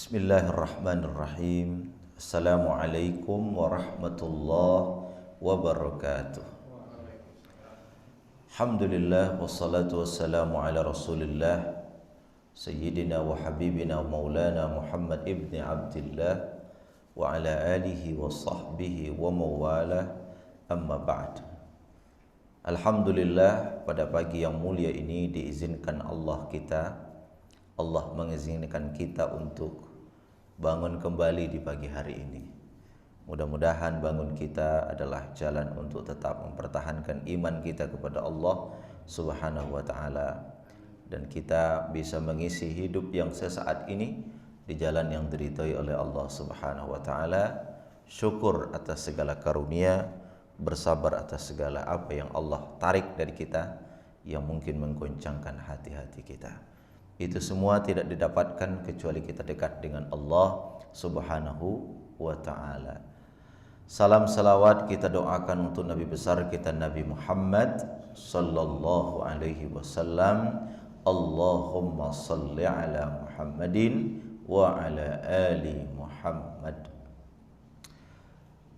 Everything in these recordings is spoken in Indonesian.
Bismillahirrahmanirrahim. Assalamualaikum warahmatullahi wabarakatuh. Alhamdulillah wassalatu wassalamu ala Rasulillah Sayyidina wa habibina wa maulana Muhammad ibn Abdillah wa ala alihi wa sahbihi wa mawala, amma ba'd. Alhamdulillah, pada pagi yang mulia ini diizinkan Allah mengizinkan kita untuk bangun kembali di pagi hari ini. Mudah-mudahan bangun kita adalah jalan untuk tetap mempertahankan iman kita kepada Allah Subhanahu wa taala, dan kita bisa mengisi hidup yang sesaat ini di jalan yang diridhai oleh Allah Subhanahu wa taala. Syukur atas segala karunia, bersabar atas segala apa yang Allah tarik dari kita yang mungkin menggoncangkan hati-hati kita. Itu semua tidak didapatkan kecuali kita dekat dengan Allah Subhanahu wa ta'ala. Salam salawat kita doakan untuk Nabi besar kita Nabi Muhammad sallallahu alaihi wasallam. Allahumma salli ala Muhammadin wa ala ali Muhammad.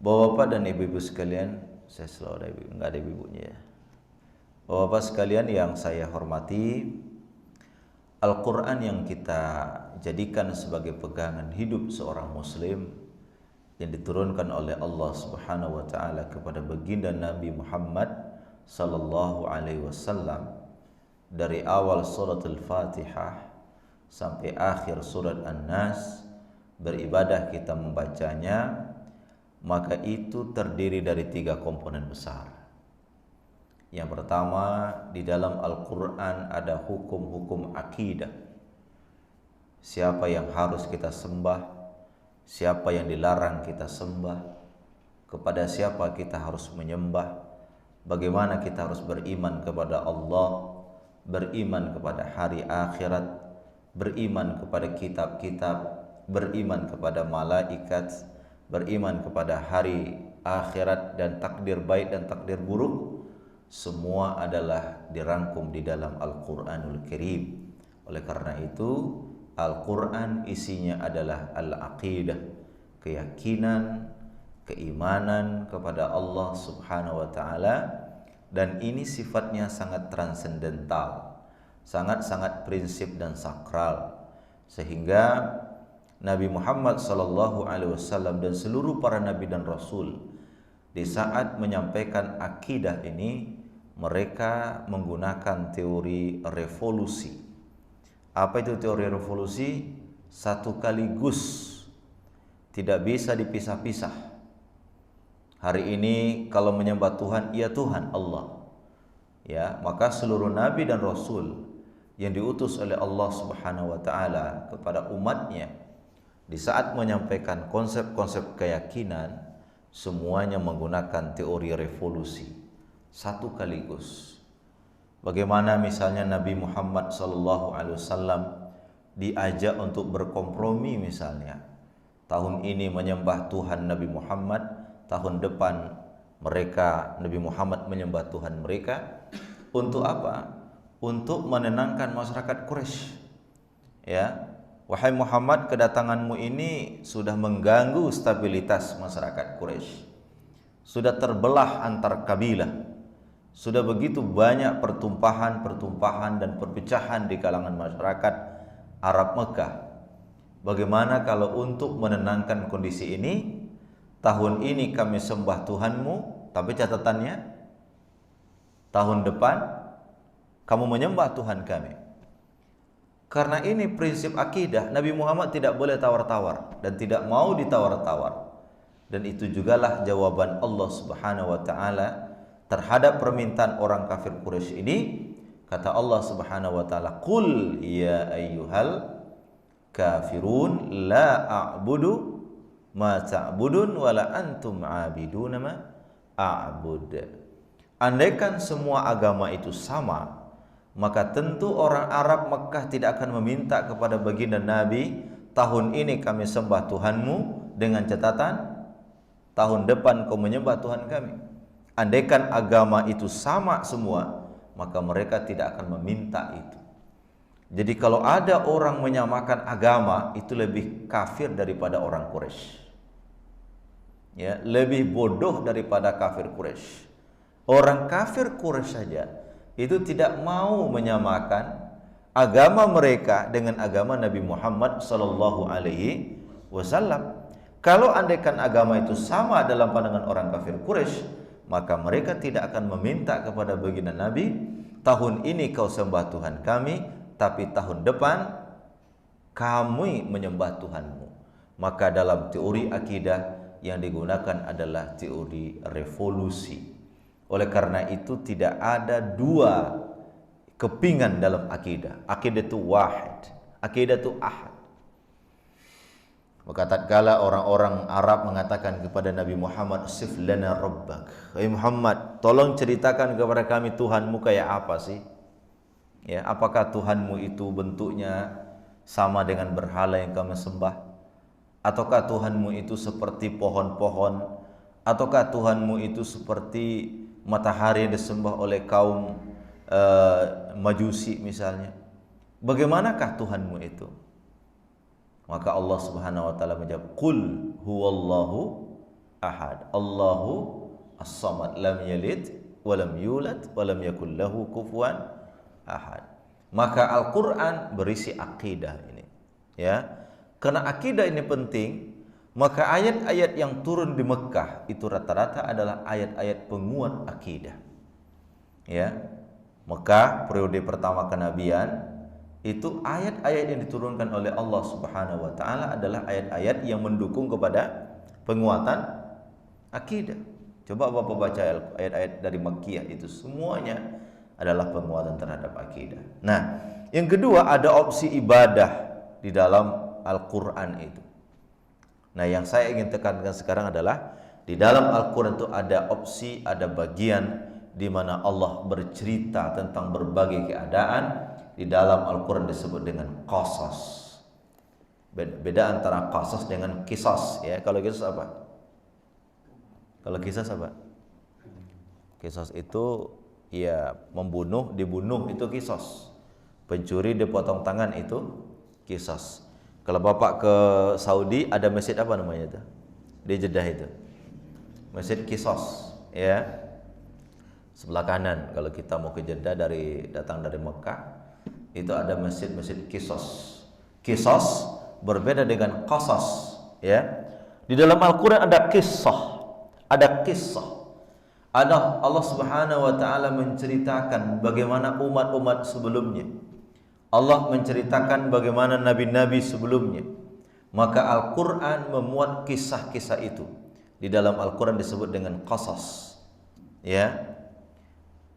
Bapak-bapak dan ibu-ibu sekalian, saya selalu ada ibu, enggak ada ibu-ibunya ya. Bapak-bapak sekalian yang saya hormati, Al-Quran yang kita jadikan sebagai pegangan hidup seorang muslim, yang diturunkan oleh Allah Subhanahu wa taala kepada baginda Nabi Muhammad sallallahu alaihi wasallam, dari awal surat Al-Fatihah sampai akhir surat An-Nas, beribadah kita membacanya, maka itu terdiri dari 3 komponen besar. Yang pertama, di dalam Al-Quran ada hukum-hukum akidah. Siapa yang harus kita sembah, siapa yang dilarang kita sembah, kepada siapa kita harus menyembah, bagaimana kita harus beriman kepada Allah, beriman kepada hari akhirat, beriman kepada kitab-kitab, beriman kepada malaikat, beriman kepada hari akhirat dan takdir baik dan takdir buruk. Semua adalah dirangkum di dalam Al-Quranul Karim. Oleh karena itu, Al-Quran isinya adalah al-aqidah, keyakinan, keimanan kepada Allah Subhanahu wa ta'ala. Dan ini sifatnya sangat transendental, sangat-sangat prinsip dan sakral, sehingga Nabi Muhammad sallallahu alaihi wasallam dan seluruh para nabi dan rasul di saat menyampaikan akidah ini, mereka menggunakan teori revolusi. Apa itu teori revolusi? Satu kaligus, tidak bisa dipisah-pisah. Hari ini kalau menyembah Tuhan, ya Tuhan Allah, ya, maka seluruh nabi dan rasul yang diutus oleh Allah Subhanahu wa taala kepada umatnya, di saat menyampaikan konsep-konsep keyakinan, semuanya menggunakan teori revolusi, satu kaligus. Bagaimana misalnya Nabi Muhammad SAW diajak untuk berkompromi, misalnya tahun ini menyembah Tuhan Nabi Muhammad, tahun depan mereka Nabi Muhammad menyembah Tuhan mereka. Untuk apa? Untuk menenangkan masyarakat Quraisy. Ya, wahai Muhammad, kedatanganmu ini sudah mengganggu stabilitas masyarakat Quraisy. Sudah terbelah antar kabilah. Sudah begitu banyak pertumpahan dan perpecahan di kalangan masyarakat Arab Mekah. Bagaimana kalau untuk menenangkan kondisi ini, tahun ini kami sembah Tuhanmu, tapi catatannya tahun depan kamu menyembah Tuhan kami. Karena ini prinsip akidah, Nabi Muhammad tidak boleh tawar-tawar dan tidak mau ditawar-tawar. Dan itu jugalah jawaban Allah Subhanahu wa taala terhadap permintaan orang kafir Quraisy ini. Kata Allah Subhanahu wa taala, "Qul ya ayyuhal kafirun la a'budu ma ta'budun wa la antum 'abiduna ma a'bud." Andaikan semua agama itu sama, maka tentu orang Arab Mekah tidak akan meminta kepada baginda Nabi, tahun ini kami sembah Tuhanmu, dengan catatan tahun depan kau menyembah Tuhan kami. Andaikan agama itu sama semua, maka mereka tidak akan meminta itu. Jadi kalau ada orang menyamakan agama, itu lebih kafir daripada orang Quraisy. Ya, lebih bodoh daripada kafir Quraisy. Orang kafir Quraisy saja itu tidak mau menyamakan agama mereka dengan agama Nabi Muhammad sallallahu alaihi wasallam. Kalau andaikan agama itu sama dalam pandangan orang kafir Quraisy, maka mereka tidak akan meminta kepada baginda Nabi, tahun ini kau sembah Tuhan kami, tapi tahun depan kami menyembah Tuhanmu. Maka dalam teori akidah yang digunakan adalah teori revolusi. Oleh karena itu tidak ada dua kepingan dalam akidah. Akidah itu wahid, akidah itu ahad. Maka tatkala orang-orang Arab mengatakan kepada Nabi Muhammad, "Sif lana rabbak." Wahai Muhammad, tolong ceritakan kepada kami Tuhanmu kayak apa sih? Ya, apakah Tuhanmu itu bentuknya sama dengan berhala yang kami sembah? Ataukah Tuhanmu itu seperti pohon-pohon? Ataukah Tuhanmu itu seperti matahari yang disembah oleh kaum Majusi misalnya? Bagaimanakah Tuhanmu itu? Maka Allah Subhanahu wa taala menjawab, "Qul huwallahu ahad, Allahu as-samad, lam yalid wa lam yulad wa lam yakul lahu kufuwan ahad." Maka Al-Qur'an berisi akidah ini, ya. Karena akidah ini penting, maka ayat-ayat yang turun di Mekah itu rata-rata adalah ayat-ayat penguat akidah. Ya. Mekah periode pertama kenabian itu ayat-ayat yang diturunkan oleh Allah Subhanahu wa taala adalah ayat-ayat yang mendukung kepada penguatan akidah. Coba Bapak baca ayat-ayat dari Makkiyah, itu semuanya adalah penguatan terhadap akidah. Nah, yang kedua ada opsi ibadah di dalam Al-Qur'an itu. Nah, yang saya ingin tekankan sekarang adalah di dalam Al-Qur'an itu ada opsi, ada bagian di mana Allah bercerita tentang berbagai keadaan. Di dalam Al-Quran disebut dengan qasas. Beda antara qasas dengan qisas, ya. Kalau qisas apa? Kalau qisas apa? Qisas itu ya membunuh, dibunuh, itu qisas. Pencuri dipotong tangan, itu qisas. Kalau Bapak ke Saudi ada masjid apa namanya itu? Di Jeddah itu. Masjid Qisas, ya. Sebelah kanan kalau kita mau ke Jeddah datang dari Mekah, itu ada masjid-masjid Qisas. Qisas berbeda dengan qasas, ya. Di dalam Al-Qur'an ada kisah, ada kisah. Ada Allah Subhanahu wa taala menceritakan bagaimana umat-umat sebelumnya. Allah menceritakan bagaimana nabi-nabi sebelumnya. Maka Al-Qur'an memuat kisah-kisah itu. Di dalam Al-Qur'an disebut dengan qasas. Ya.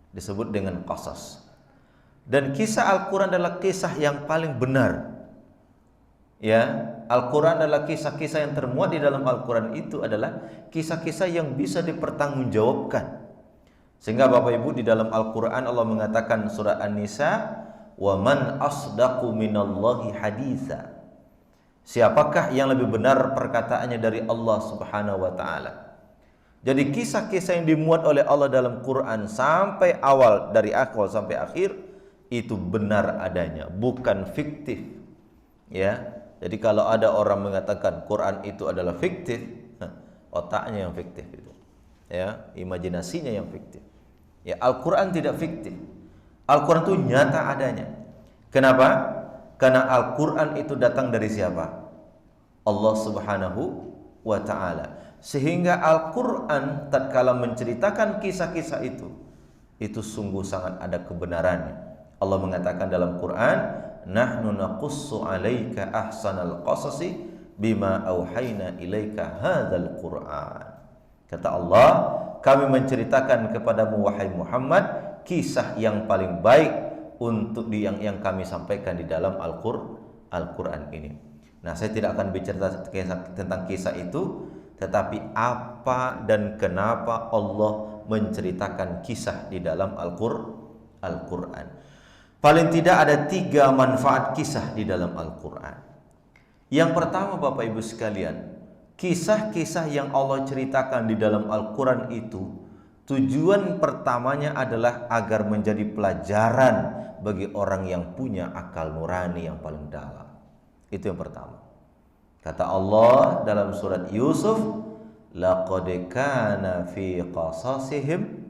Disebut dengan qasas. Dan kisah Al-Quran adalah kisah yang paling benar. Ya, Al-Quran adalah kisah-kisah yang termuat di dalam Al-Quran itu adalah kisah-kisah yang bisa dipertanggungjawabkan. Sehingga Bapak Ibu di dalam Al-Quran Allah mengatakan surah An-Nisa, "Wa man asdaqu minallahi haditha." Siapakah yang lebih benar perkataannya dari Allah Subhanahu wa taala? Jadi kisah-kisah yang dimuat oleh Allah dalam Quran sampai awal, dari awal sampai akhir, itu benar adanya, bukan fiktif. Ya. Jadi kalau ada orang mengatakan Quran itu adalah fiktif, otaknya yang fiktif itu. Ya, imajinasinya yang fiktif. Ya, Al-Quran tidak fiktif. Al-Quran itu nyata adanya. Kenapa? Karena Al-Quran itu datang dari siapa? Allah Subhanahu wa ta'ala. Sehingga Al-Quran tatkala menceritakan kisah-kisah itu sungguh sangat ada kebenarannya. Allah mengatakan dalam Quran, "Nahnu naqussu 'alaika ahsanal qasasi bima auhayna ilaika hadzal Qur'an." Kata Allah, kami menceritakan kepadamu wahai Muhammad kisah yang paling baik untuk yang kami sampaikan di dalam Al-Quran ini. Nah, saya tidak akan bicara tentang kisah itu, tetapi apa dan kenapa Allah menceritakan kisah di dalam Al-Quran. Paling tidak ada 3 manfaat kisah di dalam Al-Quran. Yang pertama Bapak Ibu sekalian, kisah-kisah yang Allah ceritakan di dalam Al-Quran itu tujuan pertamanya adalah agar menjadi pelajaran bagi orang yang punya akal nurani yang paling dalam. Itu yang pertama. Kata Allah dalam surat Yusuf, laqad kana fi qasasihim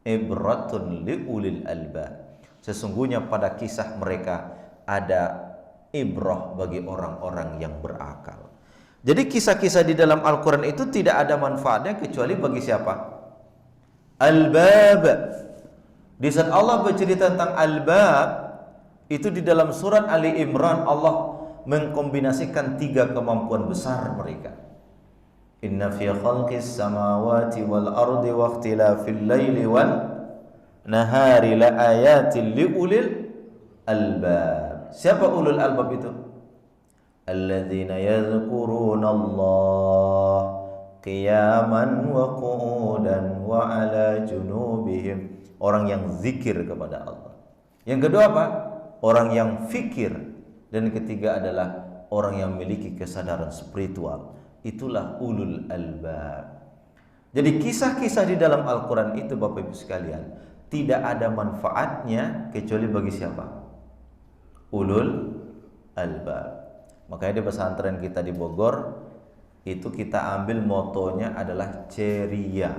ibratun liulil albab. Sesungguhnya pada kisah mereka ada ibrah bagi orang-orang yang berakal. Jadi kisah-kisah di dalam Al-Quran itu tidak ada manfaatnya kecuali bagi siapa? Albab. Di saat Allah bercerita tentang albab, itu di dalam surat Ali Imran Allah mengkombinasikan 3 kemampuan besar mereka. Inna fi khalqis samawati wal ardi wa ikhtilafil laili wan nahari la ayatin liulil albab. Siapa ulul albab itu? Alladzina yadhkuruna Allah qiyaman wa qu'udan wa ala junubihim. Orang yang zikir kepada Allah. Yang kedua apa? Orang yang fikir. Dan ketiga adalah orang yang memiliki kesadaran spiritual. Itulah ulul albab. Jadi kisah-kisah di dalam Al-Quran itu Bapak Ibu sekalian, tidak ada manfaatnya kecuali bagi siapa? Ulul albab. Makanya di pesantren kita di Bogor itu kita ambil motonya adalah ceria.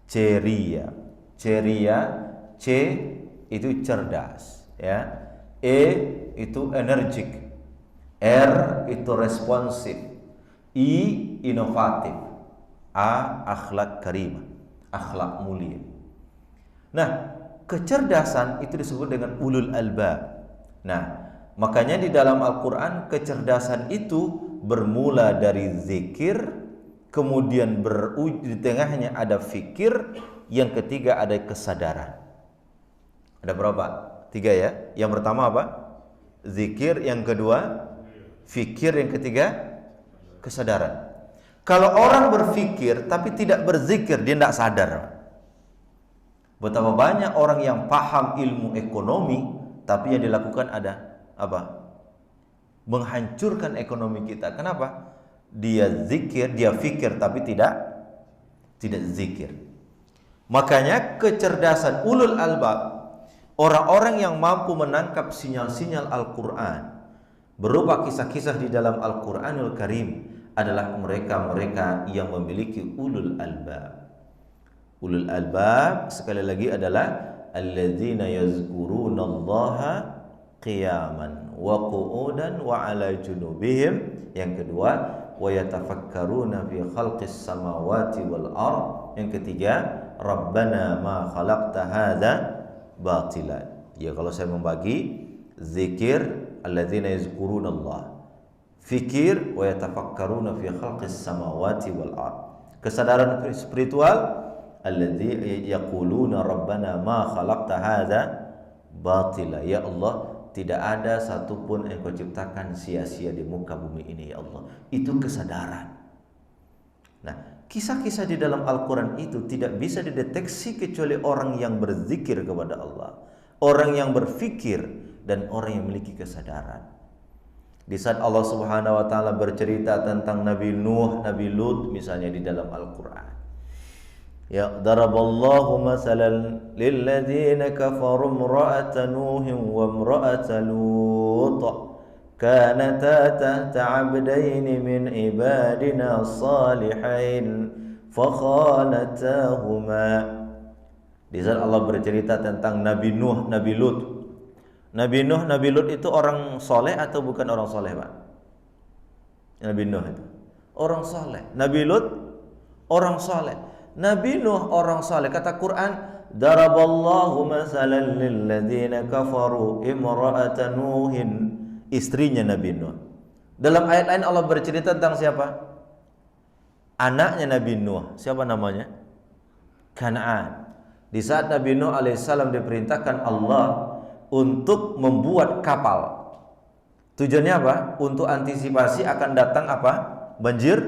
Ceria. Ceria, C itu cerdas, ya. E itu energik, R itu responsif, I inovatif, A akhlak karimah, akhlak mulia. Nah, kecerdasan itu disebut dengan ulul albab. Nah, makanya di dalam Al-Quran kecerdasan itu bermula dari zikir, kemudian di tengahnya ada fikir, yang ketiga ada kesadaran. Ada berapa? 3 ya. Yang pertama apa? Zikir. Yang kedua fikir. Yang ketiga kesadaran. Kalau orang berfikir tapi tidak berzikir, dia tidak sadar. Betapa banyak orang yang paham ilmu ekonomi tapi yang dilakukan ada apa? Menghancurkan ekonomi kita. Kenapa? Dia zikir, dia fikir tapi tidak zikir. Makanya kecerdasan ulul albab, orang-orang yang mampu menangkap sinyal-sinyal Al-Quran berupa kisah-kisah di dalam Al-Quranul Karim adalah mereka-mereka yang memiliki ulul albab. Ulul albab sekali lagi adalah alladzina yazkurunallaha qiyaman wa qu'udan wa ala junubihim. Yang kedua, wa yatafakkaruna fi khalqis samawati wal ard. Yang ketiga, Rabbana ma khalaqta hadza batila. Ya, kalau saya membagi zikir alladzina yazkurunallah, fikir wa yatafakkaruna fi khalqis samawati wal ard, kesadaran spiritual alladzi yaquluna rabbana ma khalaqta hadza batila. Ya Allah, tidak ada satupun yang kau ciptakan sia-sia di muka bumi ini ya Allah. Itu kesadaran. Nah, kisah-kisah di dalam Al-Quran itu tidak bisa dideteksi kecuali orang yang berzikir kepada Allah, orang yang berfikir, dan orang yang memiliki kesadaran. Di saat Allah Subhanahu wa taala bercerita tentang Nabi Nuh, Nabi Lut misalnya di dalam Al-Quran. Ya daraballahu masalan lilladzina kafaru imra'ata nuhin wa imra'ata lut kanata tahta 'abdaini min ibadina salihin fakhanatahuma. Di saat Allah bercerita tentang Nabi Nuh, Nabi Lut. Nabi Nuh, Nabi Lut itu orang soleh atau bukan orang soleh, Pak? Nabi Nuh itu orang soleh. Nabi Lut orang soleh. Nabi Nuh orang soleh. Kata Quran, daraballahu masalan lilladzina kafaru imra'ata nuhin, istrinya Nabi Nuh. Dalam ayat lain Allah bercerita tentang siapa? Anaknya Nabi Nuh. Siapa namanya? Kan'an. Di saat Nabi Nuh alaihissalam diperintahkan Allah untuk membuat kapal. Tujuannya apa? Untuk antisipasi akan datang apa? Banjir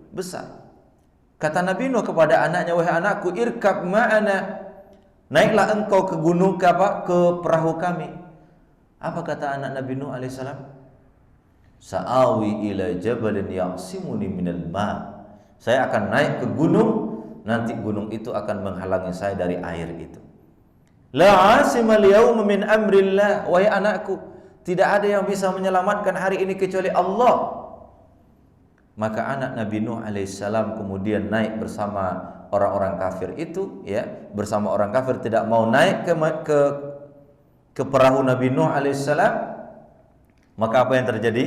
besar. Kata Nabi Nuh kepada anaknya, wahai anakku, irkab ma'ana, naiklah engkau ke gunung, ke perahu kami. Apa kata anak Nabi Nuh alaihissalam? Sa'awi ila jabalin ya'simuni minal ma'. Saya akan naik ke gunung, nanti gunung itu akan menghalangi saya dari air itu. La asimal yauma min amrillah. Wahai anakku, tidak ada yang bisa menyelamatkan hari ini kecuali Allah. Maka anak Nabi Nuh alaihissalam kemudian naik bersama orang-orang kafir itu, ya, bersama orang kafir tidak mau naik ke perahu Nabi Nuh alaihissalam. Maka apa yang terjadi?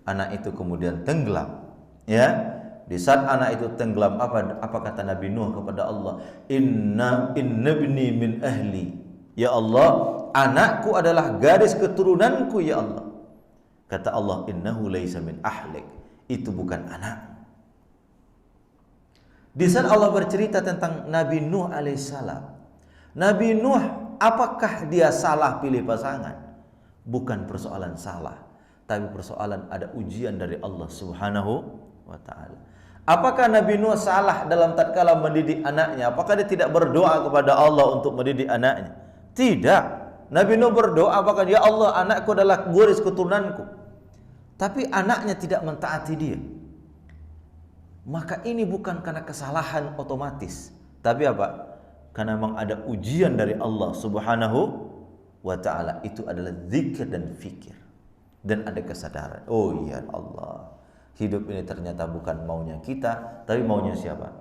Anak itu kemudian tenggelam, ya. Di saat anak itu tenggelam, apa kata Nabi Nuh kepada Allah? Inna ibni min ahli. Ya Allah, anakku adalah garis keturunanku ya Allah. Kata Allah, innahu laisa min ahlik. Itu bukan anak. Di saat Allah bercerita tentang Nabi Nuh alaihissalam, Nabi Nuh, apakah dia salah pilih pasangan? Bukan persoalan salah, tapi persoalan ada ujian dari Allah Subhanahu wa ta'ala. Apakah Nabi Nuh salah dalam tatkala mendidik anaknya? Apakah dia tidak berdoa kepada Allah untuk mendidik anaknya? Tidak. Nabi Nuh berdoa, apakah ya Allah, anakku adalah garis keturunanku. Tapi anaknya tidak mentaati dia. Maka ini bukan karena kesalahan otomatis, tapi apa? Karena memang ada ujian dari Allah Subhanahu wa ta'ala. Itu adalah zikir dan fikir, dan ada kesadaran. Oh iya Allah, hidup ini ternyata bukan maunya kita, tapi maunya siapa?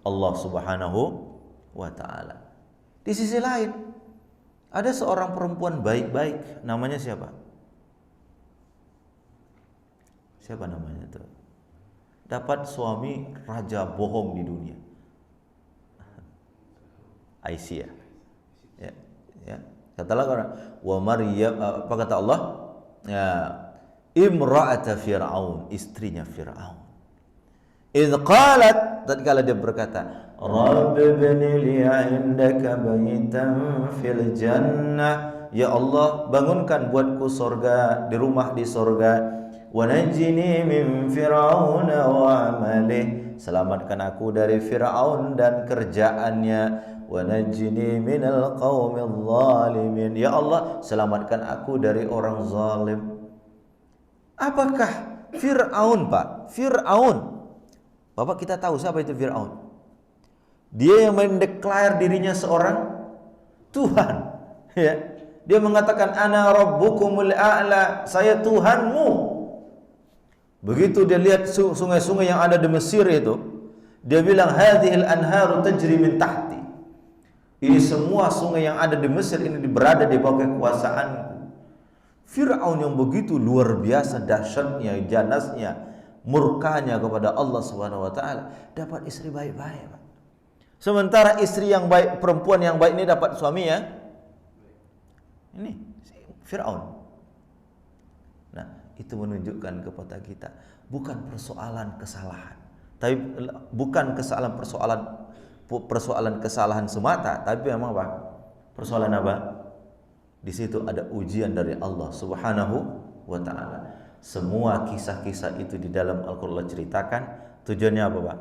Allah Subhanahu wa ta'ala. Di sisi lain, ada seorang perempuan baik-baik, namanya siapa? Siapa namanya itu? Dapat suami raja bohong di dunia. Aisyah. Ya, ya. Katalah orang, wa Maryam, apa kata Allah? Ya, imra'ata Fir'aun, istrinya Fir'aun. Idh qalat, tatkala dia berkata, Rabbi ibni li 'indaka baitan fil jannah. Ya Allah, bangunkan buatku surga, di rumah di surga. Wa najjini min fir'aun wa 'amalih. Selamatkan aku dari Fir'aun dan kerjaannya. Wa najjini minal qaumil zalimin. Ya Allah, selamatkan aku dari orang zalim. Apakah Fir'aun, Pak? Fir'aun. Bapak, kita tahu siapa itu Fir'aun. Dia yang mendeklar dirinya seorang Tuhan. Ya. Dia mengatakan, Ana rabbukumul a'la, saya Tuhanmu. Begitu dia lihat sungai-sungai yang ada di Mesir itu, dia bilang, hadhil anharu tajri min tahti. Ini semua sungai yang ada di Mesir ini berada di bawah kekuasaanku. Fir'aun yang begitu luar biasa dahsyatnya, ganasnya, murkanya kepada Allah Subhanahu wa ta'ala, dapat istri baik-baik. Sementara istri yang baik, perempuan yang baik ini dapat suami ya, ini Fir'aun. Nah, itu menunjukkan kepada kita bukan persoalan kesalahan, tapi bukan persoalan kesalahan semata, tapi memang apa? Persoalan apa? Di situ ada ujian dari Allah Subhanahu wa ta'ala. Semua kisah-kisah itu di dalam Al-Qur'an ceritakan, tujuannya apa, Pak?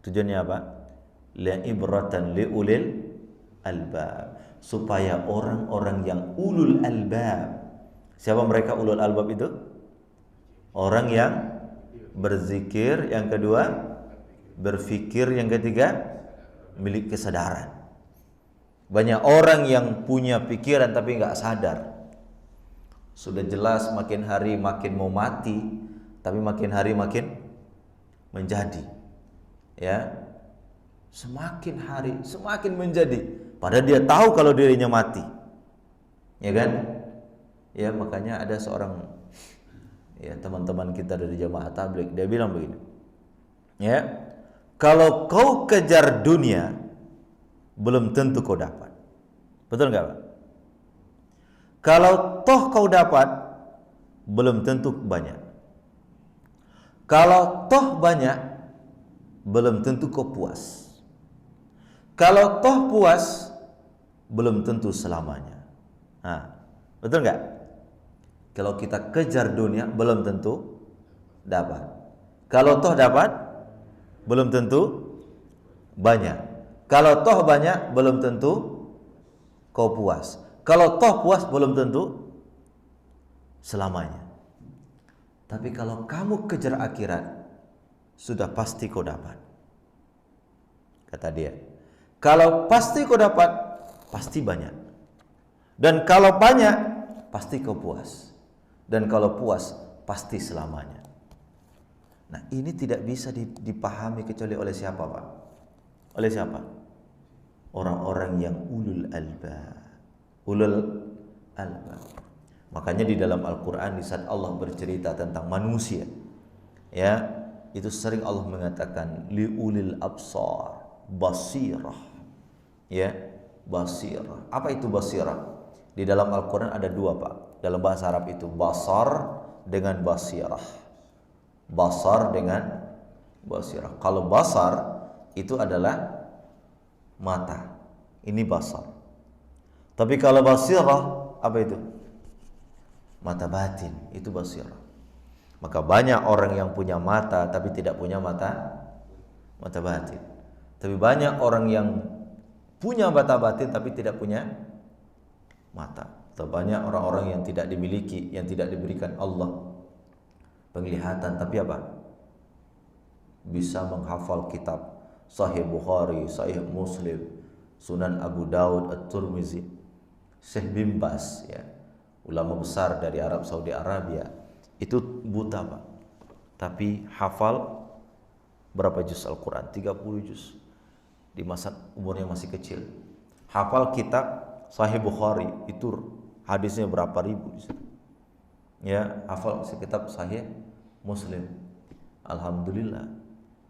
Tujuannya apa? La'ibratan liulil albab, supaya orang-orang yang ulul albab. Siapa mereka ulul albab itu? Orang yang berzikir, yang kedua berfikir, yang ketiga milik kesadaran. Banyak orang yang punya pikiran tapi nggak sadar. Sudah jelas makin hari makin mau mati, tapi makin hari makin menjadi. Ya. Semakin hari semakin menjadi, padahal dia tahu kalau dirinya mati. Ya kan? Ya, makanya ada seorang teman-teman kita dari jamaah tabligh, dia bilang begini. Ya. Kalau kau kejar dunia, belum tentu kau dapat. Betul enggak, Pak? Kalau toh kau dapat, belum tentu banyak. Kalau toh banyak, belum tentu kau puas. Kalau toh puas, belum tentu selamanya. Nah, betul enggak? Kalau kita kejar dunia, belum tentu dapat. Kalau toh dapat, belum tentu banyak. Kalau toh banyak, belum tentu kau puas. Kalau toh puas, belum tentu selamanya. Tapi kalau kamu kejar akhirat, sudah pasti kau dapat. Kata dia, kalau pasti kau dapat, pasti banyak. Dan kalau banyak, pasti kau puas. Dan kalau puas, pasti selamanya. Nah, ini tidak bisa dipahami kecuali oleh siapa, Pak? Oleh siapa? Orang-orang yang ulul albab. Ulul albab. Makanya di dalam Al-Quran di saat Allah bercerita tentang manusia, ya, itu sering Allah mengatakan liulil absar, basirah. Ya, basirah. Apa itu basirah? Di dalam Al-Quran ada dua, Pak. Dalam bahasa Arab itu basar dengan basirah. Basar dengan basirah. Kalau basar itu adalah mata. Ini basar. Tapi kalau basirah apa itu? Mata batin. Itu basirah. Maka banyak orang yang punya mata tapi tidak punya mata batin. Tapi banyak orang yang punya mata batin tapi tidak punya mata. Atau banyak orang-orang yang tidak dimiliki, yang tidak diberikan Allah penglihatan, tapi apa? Bisa menghafal kitab Sahih Bukhari, Sahih Muslim, Sunan Abu Daud, At-Tirmizi. Syekh bin Baz, ya, ulama besar dari Arab Saudi Arabia, itu buta, Pak. Tapi hafal berapa juz Al-Quran? 30 juz. Di masa umurnya masih kecil. Hafal kitab Sahih Bukhari, itu hadisnya berapa ribu di situ. Ya, hafal kitab Sahih Muslim. Alhamdulillah.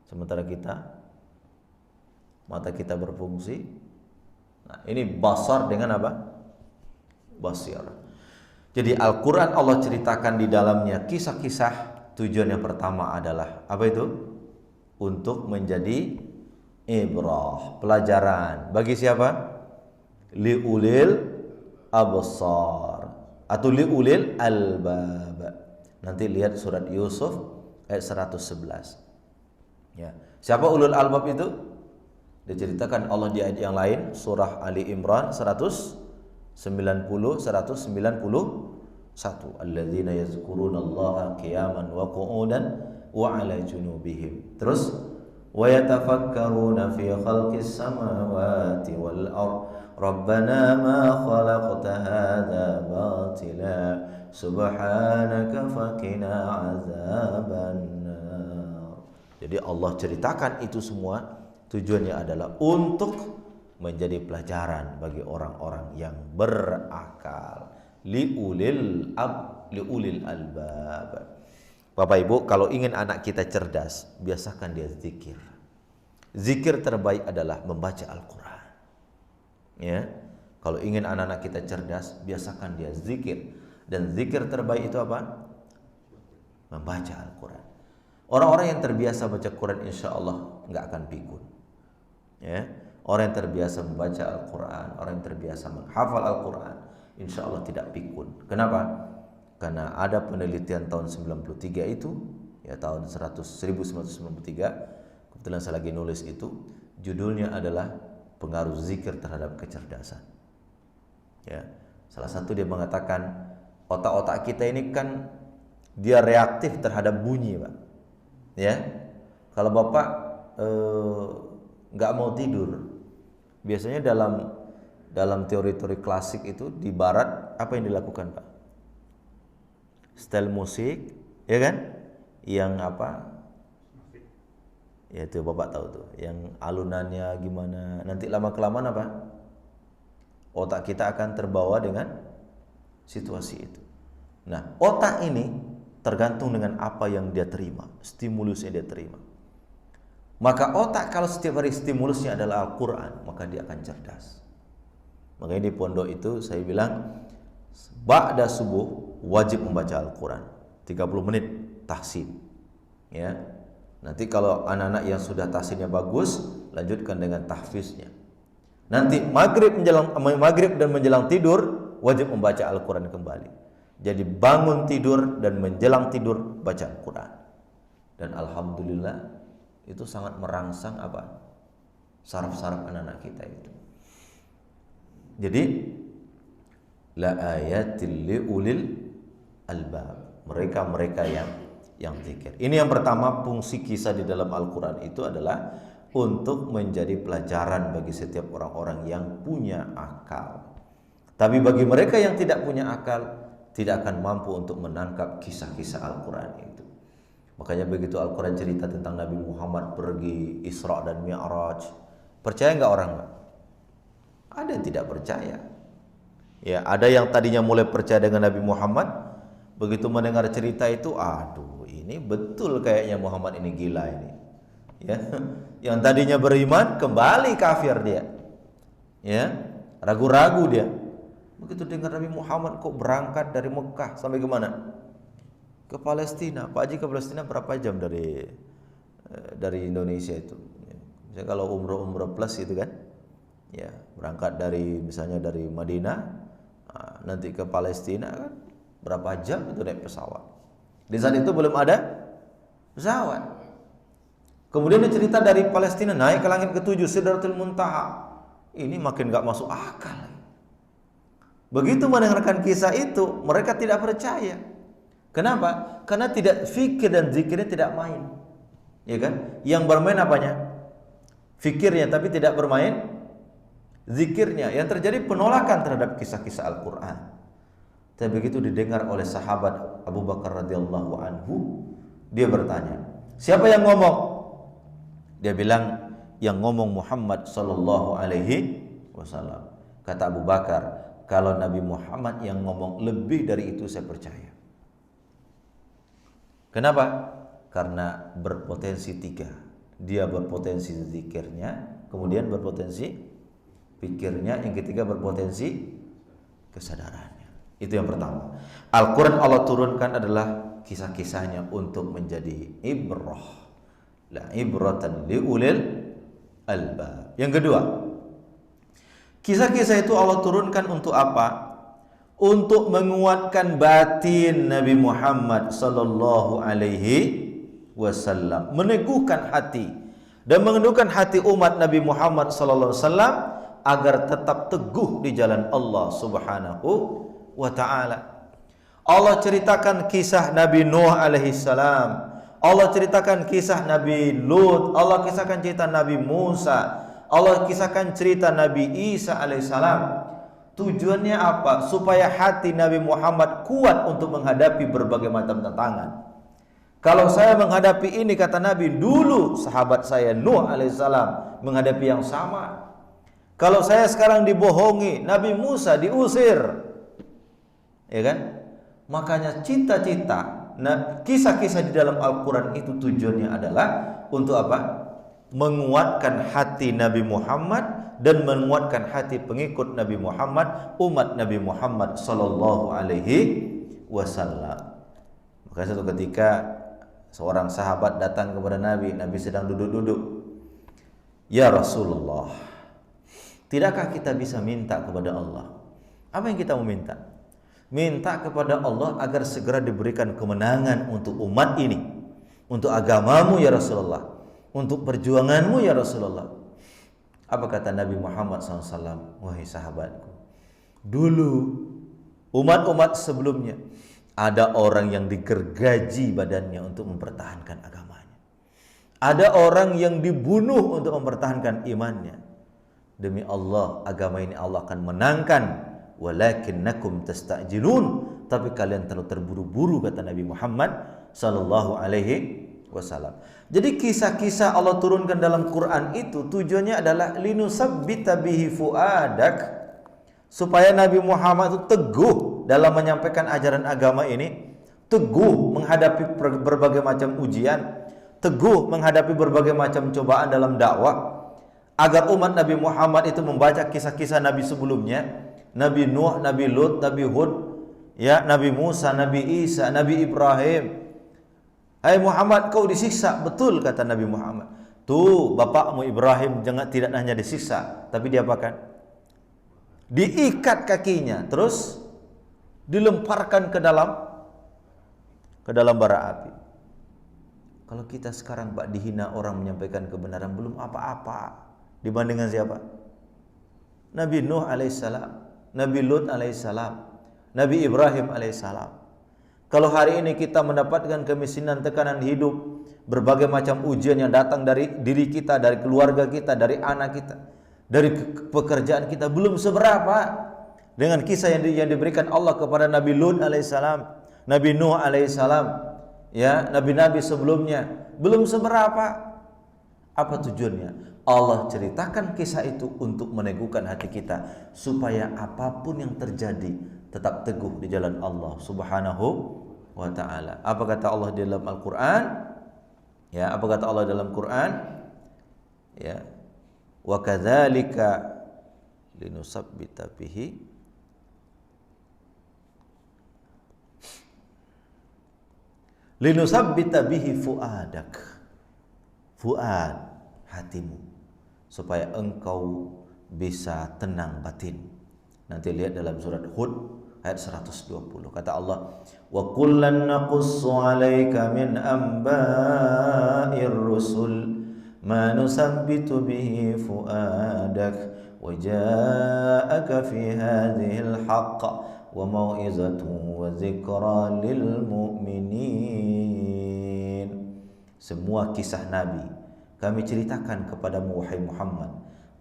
Sementara mata kita berfungsi. Nah, ini basar dengan apa? Basir. Jadi Al-Quran Allah ceritakan di dalamnya kisah-kisah. Tujuan yang pertama adalah apa itu? Untuk menjadi ibrah, pelajaran. Bagi siapa? Liulil absar atau liulil albab. Nanti lihat surat Yusuf ayat 111. Ya. Siapa ulul albab itu? Diceritakan Allah di ayat yang lain, surah Ali Imran 191. Alladzina yazkurunallaha qiyaman wa qu'udan wa 'ala junubihim. Terus wa yatafakkaruna fi khalqis samawati wal ardh Rabbana ma khalaqta hadza batila subhanaka faqina azabannar. Jadi Allah ceritakan itu semua tujuannya adalah untuk menjadi pelajaran bagi orang-orang yang berakal. Liulil albab. Bapak Ibu, kalau ingin anak kita cerdas, biasakan dia zikir. Zikir terbaik adalah membaca Al-Quran. Ya, kalau ingin anak-anak kita cerdas, biasakan dia zikir. Dan zikir terbaik itu apa? Membaca Al-Quran. Orang-orang yang terbiasa baca Quran, insya Allah nggak akan pikun. Ya, orang yang terbiasa membaca Al-Quran, orang yang terbiasa menghafal Al-Quran, insya Allah tidak pikun. Kenapa? Karena ada penelitian tahun 93 itu, ya, tahun 1993, kebetulan saya lagi nulis itu, judulnya adalah pengaruh zikir terhadap kecerdasan. Ya, salah satu dia mengatakan otak-otak kita ini kan dia reaktif terhadap bunyi, Pak. Ya, kalau Bapak nggak mau tidur, biasanya dalam teori-teori klasik itu di Barat apa yang dilakukan, Pak? Style musik, ya kan? Yang apa? Ya itu Bapak tahu tuh, yang alunannya gimana. Nanti lama-kelamaan apa? Otak kita akan terbawa dengan situasi itu. Nah, otak ini tergantung dengan apa yang dia terima, stimulus yang dia terima. Maka otak kalau setiap hari stimulusnya adalah Al-Quran, maka dia akan cerdas. Makanya di pondok itu saya bilang, ba'da subuh wajib membaca Al-Quran 30 menit tahsin. Ya. Nanti kalau anak-anak yang sudah tahsinnya bagus, lanjutkan dengan tahfiznya. Nanti maghrib dan menjelang tidur wajib membaca Al-Quran kembali. Jadi bangun tidur dan menjelang tidur baca Al-Quran. Dan alhamdulillah itu sangat merangsang apa? Saraf-saraf anak-anak kita itu. Jadi la ayatil liulil albab. Mereka yang zikir. Ini yang pertama, fungsi kisah di dalam Al-Quran itu adalah untuk menjadi pelajaran bagi setiap orang-orang yang punya akal. Tapi bagi mereka yang tidak punya akal, tidak akan mampu untuk menangkap kisah-kisah Al-Quran itu. Makanya begitu Al-Quran cerita tentang Nabi Muhammad pergi Isra dan Mi'raj, percaya nggak orang? Ada yang tidak percaya. Ya, ada yang tadinya mulai percaya dengan Nabi Muhammad, begitu mendengar cerita itu, aduh, ini betul kayaknya Muhammad ini gila ini. Ya, yang tadinya beriman kembali kafir dia. Ya, ragu-ragu dia. Begitu dengar Nabi Muhammad kok berangkat dari Mekah sampai ke mana? Ke Palestina. Pak Haji ke Palestina berapa jam dari Indonesia itu? Misalnya kalau umroh plus itu kan, ya berangkat dari misalnya dari Madinah, nanti ke Palestina kan berapa jam itu naik pesawat. Di saat itu belum ada pesawat. Kemudian dia cerita dari Palestina naik ke langit ke-7 Sidratul Muntaha. Ini makin gak masuk akal. Begitu mendengarkan kisah itu, mereka tidak percaya. Kenapa? Karena tidak fikir dan zikirnya tidak main. Ya kan? Yang bermain apanya? Fikirnya, tapi tidak bermain zikirnya. Yang terjadi penolakan terhadap kisah-kisah Al-Quran. Tapi begitu didengar oleh sahabat Abu Bakar radhiyallahu anhu, dia bertanya, siapa yang ngomong? Dia bilang, yang ngomong Muhammad sallallahu alaihi wasallam. Kata Abu Bakar, kalau Nabi Muhammad yang ngomong lebih dari itu saya percaya. Kenapa? Karena berpotensi tiga. Dia berpotensi zikirnya, kemudian berpotensi pikirnya, yang ketiga berpotensi kesadarannya. Itu yang pertama. Al-Quran Allah turunkan adalah kisah-kisahnya untuk menjadi ibrah. La ibratan liulil albab. Yang kedua, kisah-kisah itu Allah turunkan untuk apa? Untuk menguatkan batin Nabi Muhammad sallallahu alaihi wasallam, meneguhkan hati dan menundukkan hati umat Nabi Muhammad sallallahu alaihi wasallam agar tetap teguh di jalan Allah Subhanahu wa taala. Allah ceritakan kisah Nabi Nuh alaihi salam. Allah ceritakan kisah Nabi Lut, Allah kisahkan cerita Nabi Musa, Allah kisahkan cerita Nabi Isa alaihissalam. Tujuannya apa? Supaya hati Nabi Muhammad kuat untuk menghadapi berbagai macam tantangan. Kalau saya menghadapi ini, kata Nabi, dulu sahabat saya Nuh alaihissalam menghadapi yang sama. Kalau saya sekarang dibohongi, Nabi Musa diusir, ya kan? Makanya cita-cita, nah, kisah-kisah di dalam Al-Quran itu tujuannya adalah untuk apa? Menguatkan hati Nabi Muhammad dan menguatkan hati pengikut Nabi Muhammad, umat Nabi Muhammad sallallahu alaihi wasallam. Maka satu ketika seorang sahabat datang kepada Nabi, Nabi sedang duduk-duduk. Ya Rasulullah, tidakkah kita bisa minta kepada Allah? Apa yang kita mau minta? Minta kepada Allah agar segera diberikan kemenangan untuk umat ini, untuk agamamu ya Rasulullah, untuk perjuanganmu ya Rasulullah. Apa kata Nabi Muhammad SAW? Wahai sahabatku, dulu umat-umat sebelumnya ada orang yang digergaji badannya untuk mempertahankan agamanya. Ada orang yang dibunuh untuk mempertahankan imannya. Demi Allah, agama ini Allah akan menangkan. Walakinnakum tasta'jilun, tapi kalian terlalu terburu-buru, kata Nabi Muhammad sallallahu alaihi wasallam. Jadi kisah-kisah Allah turunkan dalam Quran itu tujuannya adalah linusabbita bihi fuadak, supaya Nabi Muhammad itu teguh dalam menyampaikan ajaran agama ini, teguh menghadapi berbagai macam ujian, teguh menghadapi berbagai macam cobaan dalam dakwah, agar umat Nabi Muhammad itu membaca kisah-kisah Nabi sebelumnya, Nabi Nuh, Nabi Lut, Nabi Hud, ya, Nabi Musa, Nabi Isa, Nabi Ibrahim. Hai Muhammad, kau disiksa. Betul, kata Nabi Muhammad. Tuh bapakmu Ibrahim tidak hanya disiksa, tapi diapakan? Diikat kakinya, terus dilemparkan ke dalam bara api. Kalau kita sekarang Pak dihina orang menyampaikan kebenaran, belum apa-apa dibandingkan siapa? Nabi Nuh alaihissalam, Nabi Lut alaihissalam, Nabi Ibrahim alaihissalam. Kalau hari ini kita mendapatkan kemiskinan, tekanan hidup, berbagai macam ujian yang datang dari diri kita, dari keluarga kita, dari anak kita, dari pekerjaan kita, belum seberapa dengan kisah yang diberikan Allah kepada Nabi Lut alaihissalam, Nabi Nuh alaihissalam, ya, nabi-nabi sebelumnya, belum seberapa. Apa tujuannya? Allah ceritakan kisah itu untuk meneguhkan hati kita supaya apapun yang terjadi tetap teguh di jalan Allah Subhanahu wa ta'ala. Apa kata Allah di dalam Al-Qur'an? Ya, apa kata Allah dalam Quran? Ya. Wa kadzalika linusabbita bihi fuadak. Fuad, hatimu, supaya engkau bisa tenang batin. Nanti lihat dalam surat Hud ayat 120. Kata Allah, wa kullan naqussu 'alaika min amba'ir rusul ma nusabbitu bihi fuadak wa ja'aka fi hadhil haqq wa mau'izatun wa dzikra lil mu'minin. Semua kisah Nabi kami ceritakan kepadamu wahai Muhammad,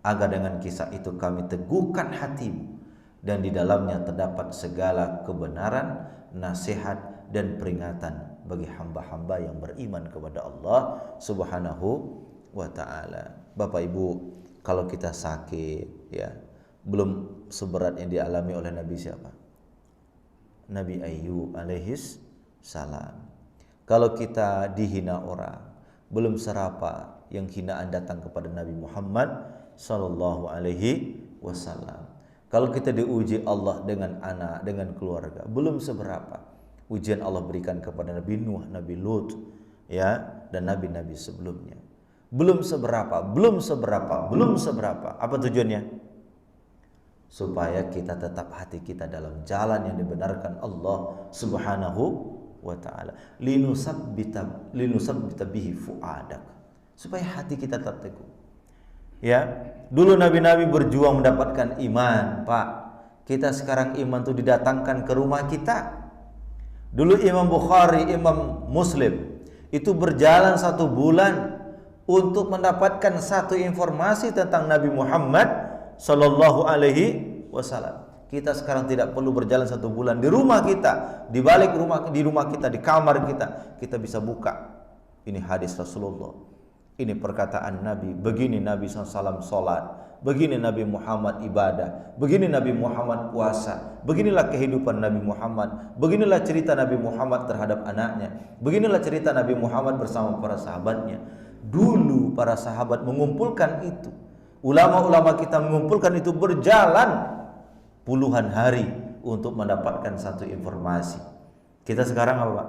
agar dengan kisah itu kami teguhkan hatimu, dan di dalamnya terdapat segala kebenaran, nasihat dan peringatan bagi hamba-hamba yang beriman kepada Allah Subhanahu wa ta'ala. Bapak Ibu, kalau kita sakit, ya, belum seberat yang dialami oleh Nabi siapa? Nabi Ayyub alaihis salam. Kalau kita dihina orang, belum serapa yang hinaan datang kepada Nabi Muhammad sallallahu alaihi wasallam. Kalau kita diuji Allah dengan anak, dengan keluarga, belum seberapa ujian Allah berikan kepada Nabi Nuh, Nabi Lut, ya, dan nabi-nabi sebelumnya. Belum seberapa. Apa tujuannya? Supaya kita tetap hati kita dalam jalan yang dibenarkan Allah Subhanahu wa ta'ala. Linusabbita bihi fuadak, supaya hati kita tetap teguh. Ya, dulu nabi-nabi berjuang mendapatkan iman, Pak. Kita sekarang iman itu didatangkan ke rumah kita. Dulu Imam Bukhari, Imam Muslim itu berjalan 1 bulan untuk mendapatkan satu informasi tentang Nabi Muhammad sallallahu alaihi wasallam. Kita sekarang tidak perlu berjalan 1 bulan, di rumah kita, di rumah kita, di kamar kita, kita bisa buka. Ini hadis Rasulullah, ini perkataan Nabi, begini Nabi SAW sholat, begini Nabi Muhammad ibadah, begini Nabi Muhammad puasa, beginilah kehidupan Nabi Muhammad, beginilah cerita Nabi Muhammad terhadap anaknya, beginilah cerita Nabi Muhammad bersama para sahabatnya. Dulu para sahabat mengumpulkan itu, ulama-ulama kita mengumpulkan itu, berjalan puluhan hari untuk mendapatkan satu informasi. Kita sekarang apa, Pak?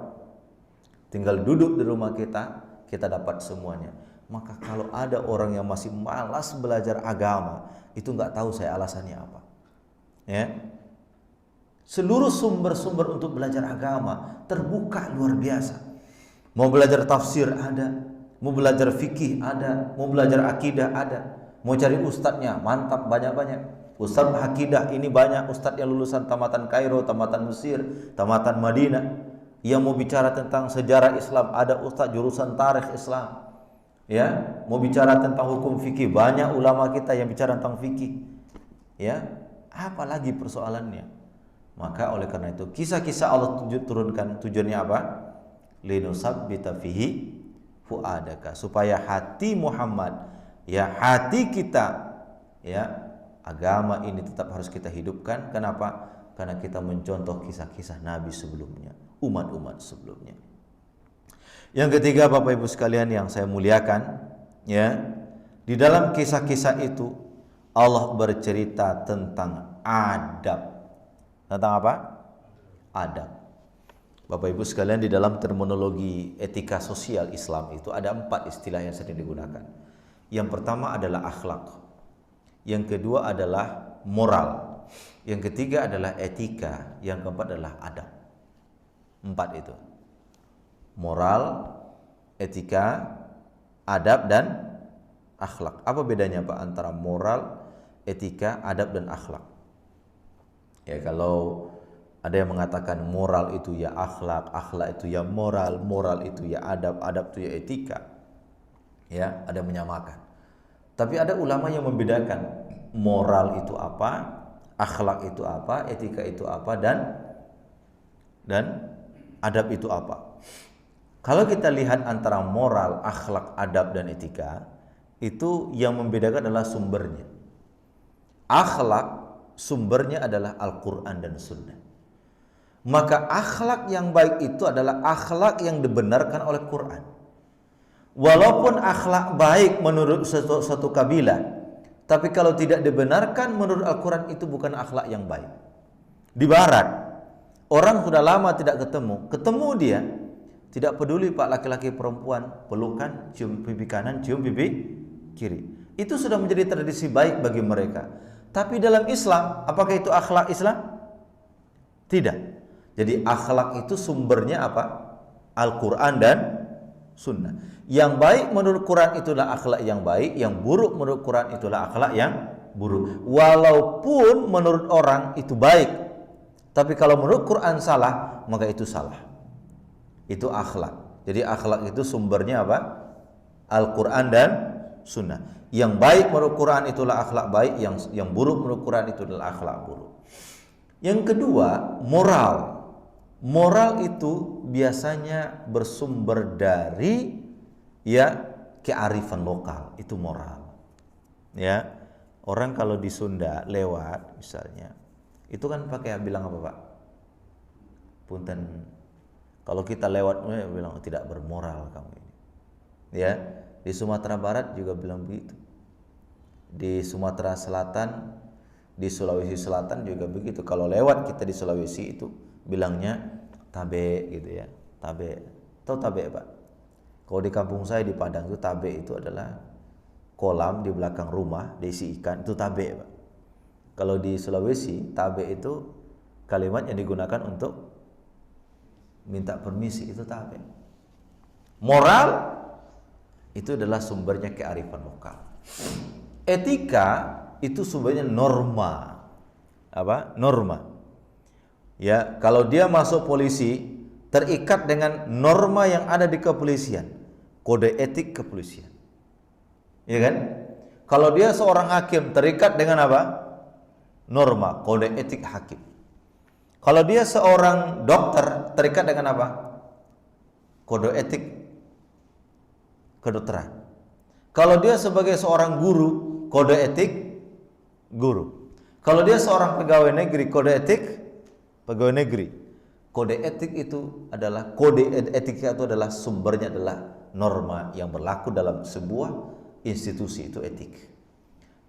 Tinggal duduk di rumah kita, kita dapat semuanya. Maka kalau ada orang yang masih malas belajar agama, itu nggak tahu saya alasannya apa. Ya, seluruh sumber-sumber untuk belajar agama terbuka luar biasa. Mau belajar tafsir ada, mau belajar fikih ada, mau belajar akidah ada, mau cari ustadznya mantap, banyak-banyak. Ustadz akidah ini banyak, ustadz yang lulusan tamatan Kairo, tamatan Mesir, tamatan Madinah. Yang mau bicara tentang sejarah Islam ada ustadz jurusan tarikh Islam. Ya, mau bicara tentang hukum fikih, banyak ulama kita yang bicara tentang fikih. Ya, apalagi persoalannya. Maka oleh karena itu kisah-kisah Allah turunkan tujuannya apa? Linusabbita fihi fuadaka, supaya hati Muhammad, ya, hati kita, ya, agama ini tetap harus kita hidupkan. Kenapa? Karena kita mencontoh kisah-kisah Nabi sebelumnya, umat-umat sebelumnya. Yang ketiga, Bapak Ibu sekalian yang saya muliakan, ya, di dalam kisah-kisah itu Allah bercerita tentang adab. Tentang apa? Adab. Bapak Ibu sekalian, di dalam terminologi etika sosial Islam itu ada 4 istilah yang sering digunakan. Yang pertama adalah akhlak, yang kedua adalah moral, yang ketiga adalah etika, yang keempat adalah adab. 4 itu: moral, etika, adab, dan akhlak. Apa bedanya, Pak, antara moral, etika, adab, dan akhlak? Ya, kalau Ada yang mengatakan moral itu ya akhlak, akhlak itu ya moral, moral itu ya adab, adab itu ya etika. Ya, ada yang menyamakan. Tapi ada ulama yang membedakan moral itu apa, akhlak itu apa, etika itu apa, dan adab itu apa. Kalau kita lihat antara moral, akhlak, adab, dan etika, itu yang membedakan adalah sumbernya. Akhlak sumbernya adalah Al-Quran dan Sunnah. Maka akhlak yang baik itu adalah akhlak yang dibenarkan oleh Quran. Walaupun akhlak baik menurut suatu kabilah, tapi kalau tidak dibenarkan menurut Al-Quran itu bukan akhlak yang baik. Di barat, orang sudah lama tidak ketemu dia, tidak peduli pak laki-laki perempuan, pelukan, cium pipi kanan, cium pipi kiri. Itu sudah menjadi tradisi baik bagi mereka. Tapi dalam Islam, apakah itu akhlak Islam? Tidak. Jadi akhlak itu sumbernya apa? Al-Quran dan Sunnah. Yang baik menurut Quran itulah akhlak yang baik, yang buruk menurut Quran itulah akhlak yang buruk. Walaupun menurut orang itu baik, tapi kalau menurut Quran salah, maka itu salah. Itu akhlak. Jadi akhlak itu sumbernya apa? Al-Quran dan Sunnah. Yang baik menurut Quran itulah akhlak baik, yang buruk menurut Quran itu adalah akhlak buruk. Yang kedua, moral. Moral itu biasanya bersumber dari kearifan lokal, itu moral. Ya, orang kalau di Sunda lewat misalnya, itu kan pakai bilang apa Pak? Punten. Kalau kita lewat bilang tidak bermoral kamu ini. Ya, di Sumatera Barat juga bilang begitu. Di Sumatera Selatan, di Sulawesi Selatan juga begitu. Kalau lewat kita di Sulawesi itu bilangnya tabe gitu ya, tabe. Tahu tabe Pak? Kalau di kampung saya di Padang itu tabe itu adalah kolam di belakang rumah diisi ikan, itu tabe Pak. Kalau di Sulawesi tabe itu kalimat yang digunakan untuk minta permisi, itu tabe. Moral itu adalah sumbernya kearifan lokal. Etika itu sumbernya norma. Apa? Norma. Ya, kalau dia masuk polisi terikat dengan norma yang ada di kepolisian, kode etik kepolisian. Ya kan? Kalau dia seorang hakim terikat dengan apa? Norma, kode etik hakim. Kalau dia seorang dokter terikat dengan apa? Kode etik kedokteran. Kalau dia sebagai seorang guru, kode etik guru. Kalau dia seorang pegawai negeri, kode etik pegawai negeri. Kode etik itu adalah etika itu adalah sumbernya adalah norma yang berlaku dalam sebuah institusi, itu etik.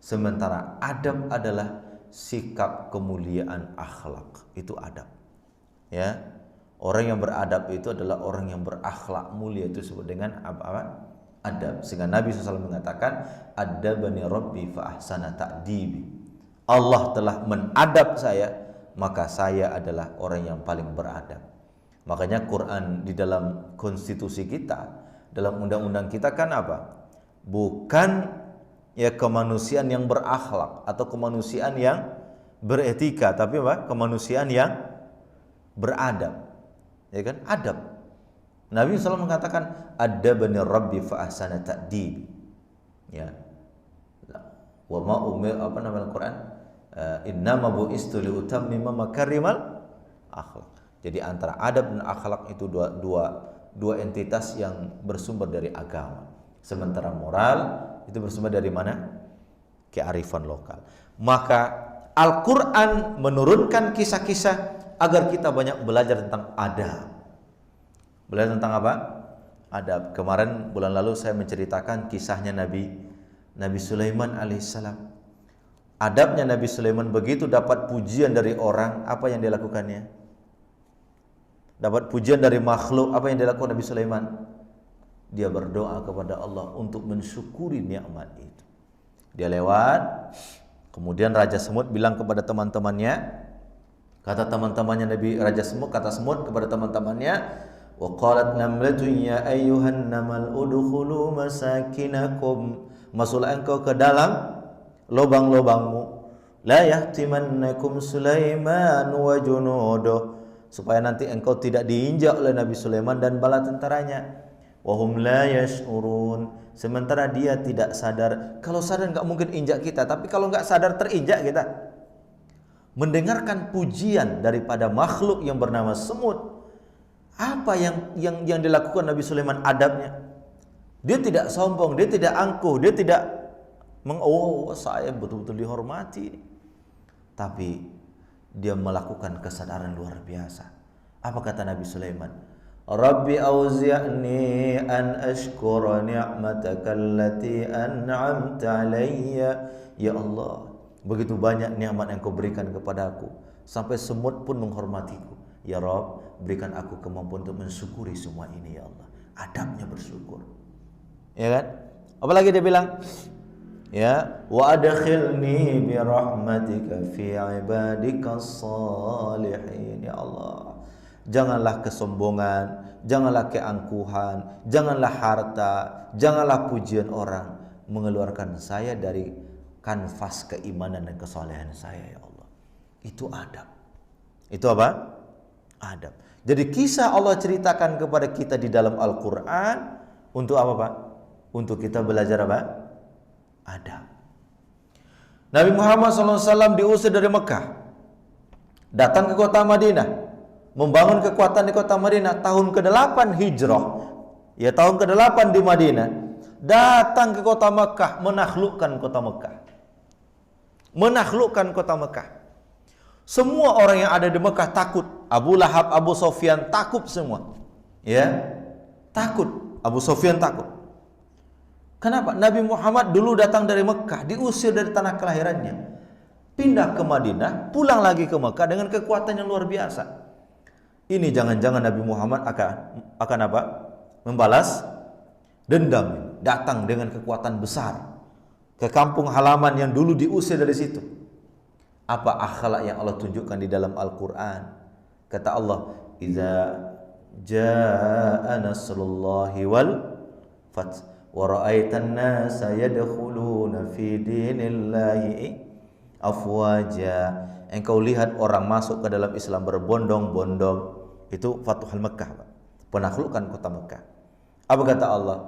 Sementara adab adalah sikap kemuliaan akhlak, itu adab. Ya. Orang yang beradab itu adalah orang yang berakhlak mulia, itu disebut dengan apa? Adab. Sehingga Nabi SAW mengatakan, adabani rabbi fa ahsana ta'dibi. Allah telah menadab saya, maka saya adalah orang yang paling beradab. Makanya Quran di dalam konstitusi kita, dalam undang-undang kita kan apa? Bukan ya kemanusiaan yang berakhlak atau kemanusiaan yang beretika, tapi apa? Kemanusiaan yang beradab. Ya kan? Adab. Nabi SAW mengatakan, adabani rabbi fa ahsana ta'dibi. Ya. Wa ma umir apa nama Al-Quran? Innama bu'istu liutammima makarimal akhlak. Jadi antara adab dan akhlak itu dua entitas yang bersumber dari agama. Sementara moral itu bersumber dari mana? Kearifan lokal. Maka Al-Quran menurunkan kisah-kisah agar kita banyak belajar tentang adab. Belajar tentang apa? Adab. Kemarin bulan lalu saya menceritakan kisahnya Nabi Sulaiman alaihissalam. Adabnya Nabi Sulaiman, begitu dapat pujian dari orang, apa yang dilakukannya? Dapat pujian dari makhluk, apa yang dilakukan Nabi Sulaiman? Dia berdoa kepada Allah untuk mensyukuri nikmat itu. Dia lewat, kemudian Raja Semut bilang kepada teman-temannya, kata teman-temannya Nabi Raja Semut, kata Semut kepada teman-temannya, wa qalat namlatun ya ayyuhan namal udkhulu masakinakum, masuklah engkau ke dalam lubang-lubangmu, la yahtimannakum Sulaiman wa junuduh, supaya nanti engkau tidak diinjak oleh Nabi Sulaiman dan bala tentaranya. Wahum la yash'urun, sementara dia tidak sadar. Kalau sadar enggak mungkin injak kita, tapi kalau enggak sadar terinjak kita. Mendengarkan pujian daripada makhluk yang bernama semut. Apa yang dilakukan Nabi Sulaiman adabnya? Dia tidak sombong, dia tidak angkuh, dia tidak saya betul-betul dihormati. Tapi dia melakukan kesadaran luar biasa. Apa kata Nabi Sulaiman? Rabbi auzi'ni an ashkura ni'mataka allati an'amta alayya. Ya Allah, begitu banyak nikmat yang kau berikan kepadaku, sampai semut pun menghormatiku. Ya Rabb, berikan aku kemampuan untuk mensyukuri semua ini ya Allah. Adabnya bersyukur. Ya kan? Apalagi dia bilang, ya, wa adkhilni bi rahmatika fi ibadikas salihin. Ya Allah, janganlah kesombongan, janganlah keangkuhan, janganlah harta, janganlah pujian orang mengeluarkan saya dari kanvas keimanan dan kesalehan saya ya Allah. Itu adab. Itu apa? Adab. Jadi kisah Allah ceritakan kepada kita di dalam Al-Quran untuk apa Pak? Untuk kita belajar apa? Adab. Nabi Muhammad SAW diusir dari Mekah, datang ke kota Madinah, membangun kekuatan di kota Madinah. Tahun ke-8 hijrah, ya tahun ke-8 di Madinah, datang ke kota Mekah, menaklukkan kota Mekah. Menaklukkan kota Mekah. Semua orang yang ada di Mekah takut. Abu Lahab, Abu Sufyan takut semua. Ya, takut. Abu Sufyan takut. Kenapa? Nabi Muhammad dulu datang dari Mekah, diusir dari tanah kelahirannya, pindah ke Madinah, pulang lagi ke Mekah dengan kekuatan yang luar biasa. Ini jangan-jangan Nabi Muhammad akan apa? Membalas dendam. Datang dengan kekuatan besar ke kampung halaman yang dulu diusir dari situ. Apa akhlak yang Allah tunjukkan di dalam Al-Quran? Kata Allah, "Idza jaa nasrullahi wal fath wa ra'aitan nasa yadkhuluna fi dinillahi afwaja." Engkau lihat orang masuk ke dalam Islam berbondong-bondong. Itu Fathul Mekah, penaklukan kota Mekah. Apa kata Allah?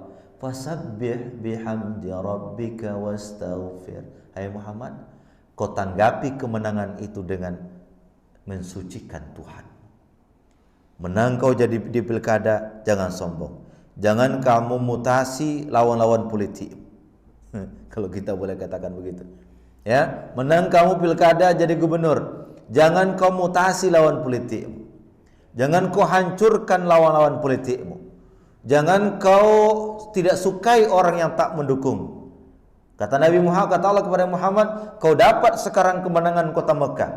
Fasabbih bihamdi rabbika wastaghfir. Hai Muhammad, kau tanggapi kemenangan itu dengan mensucikan Tuhan. Menang kau jadi di pilkada, jangan sombong. Jangan kamu mutasi lawan-lawan politik. Kalau kita boleh katakan begitu. Ya, menang kamu pilkada jadi gubernur, jangan kau mutasi lawan politikmu. Jangan kau hancurkan lawan-lawan politikmu. Jangan kau tidak sukai orang yang tak mendukung. Kata Nabi Muhammad, kata Allah kepada Muhammad, kau dapat sekarang kemenangan kota Mekah.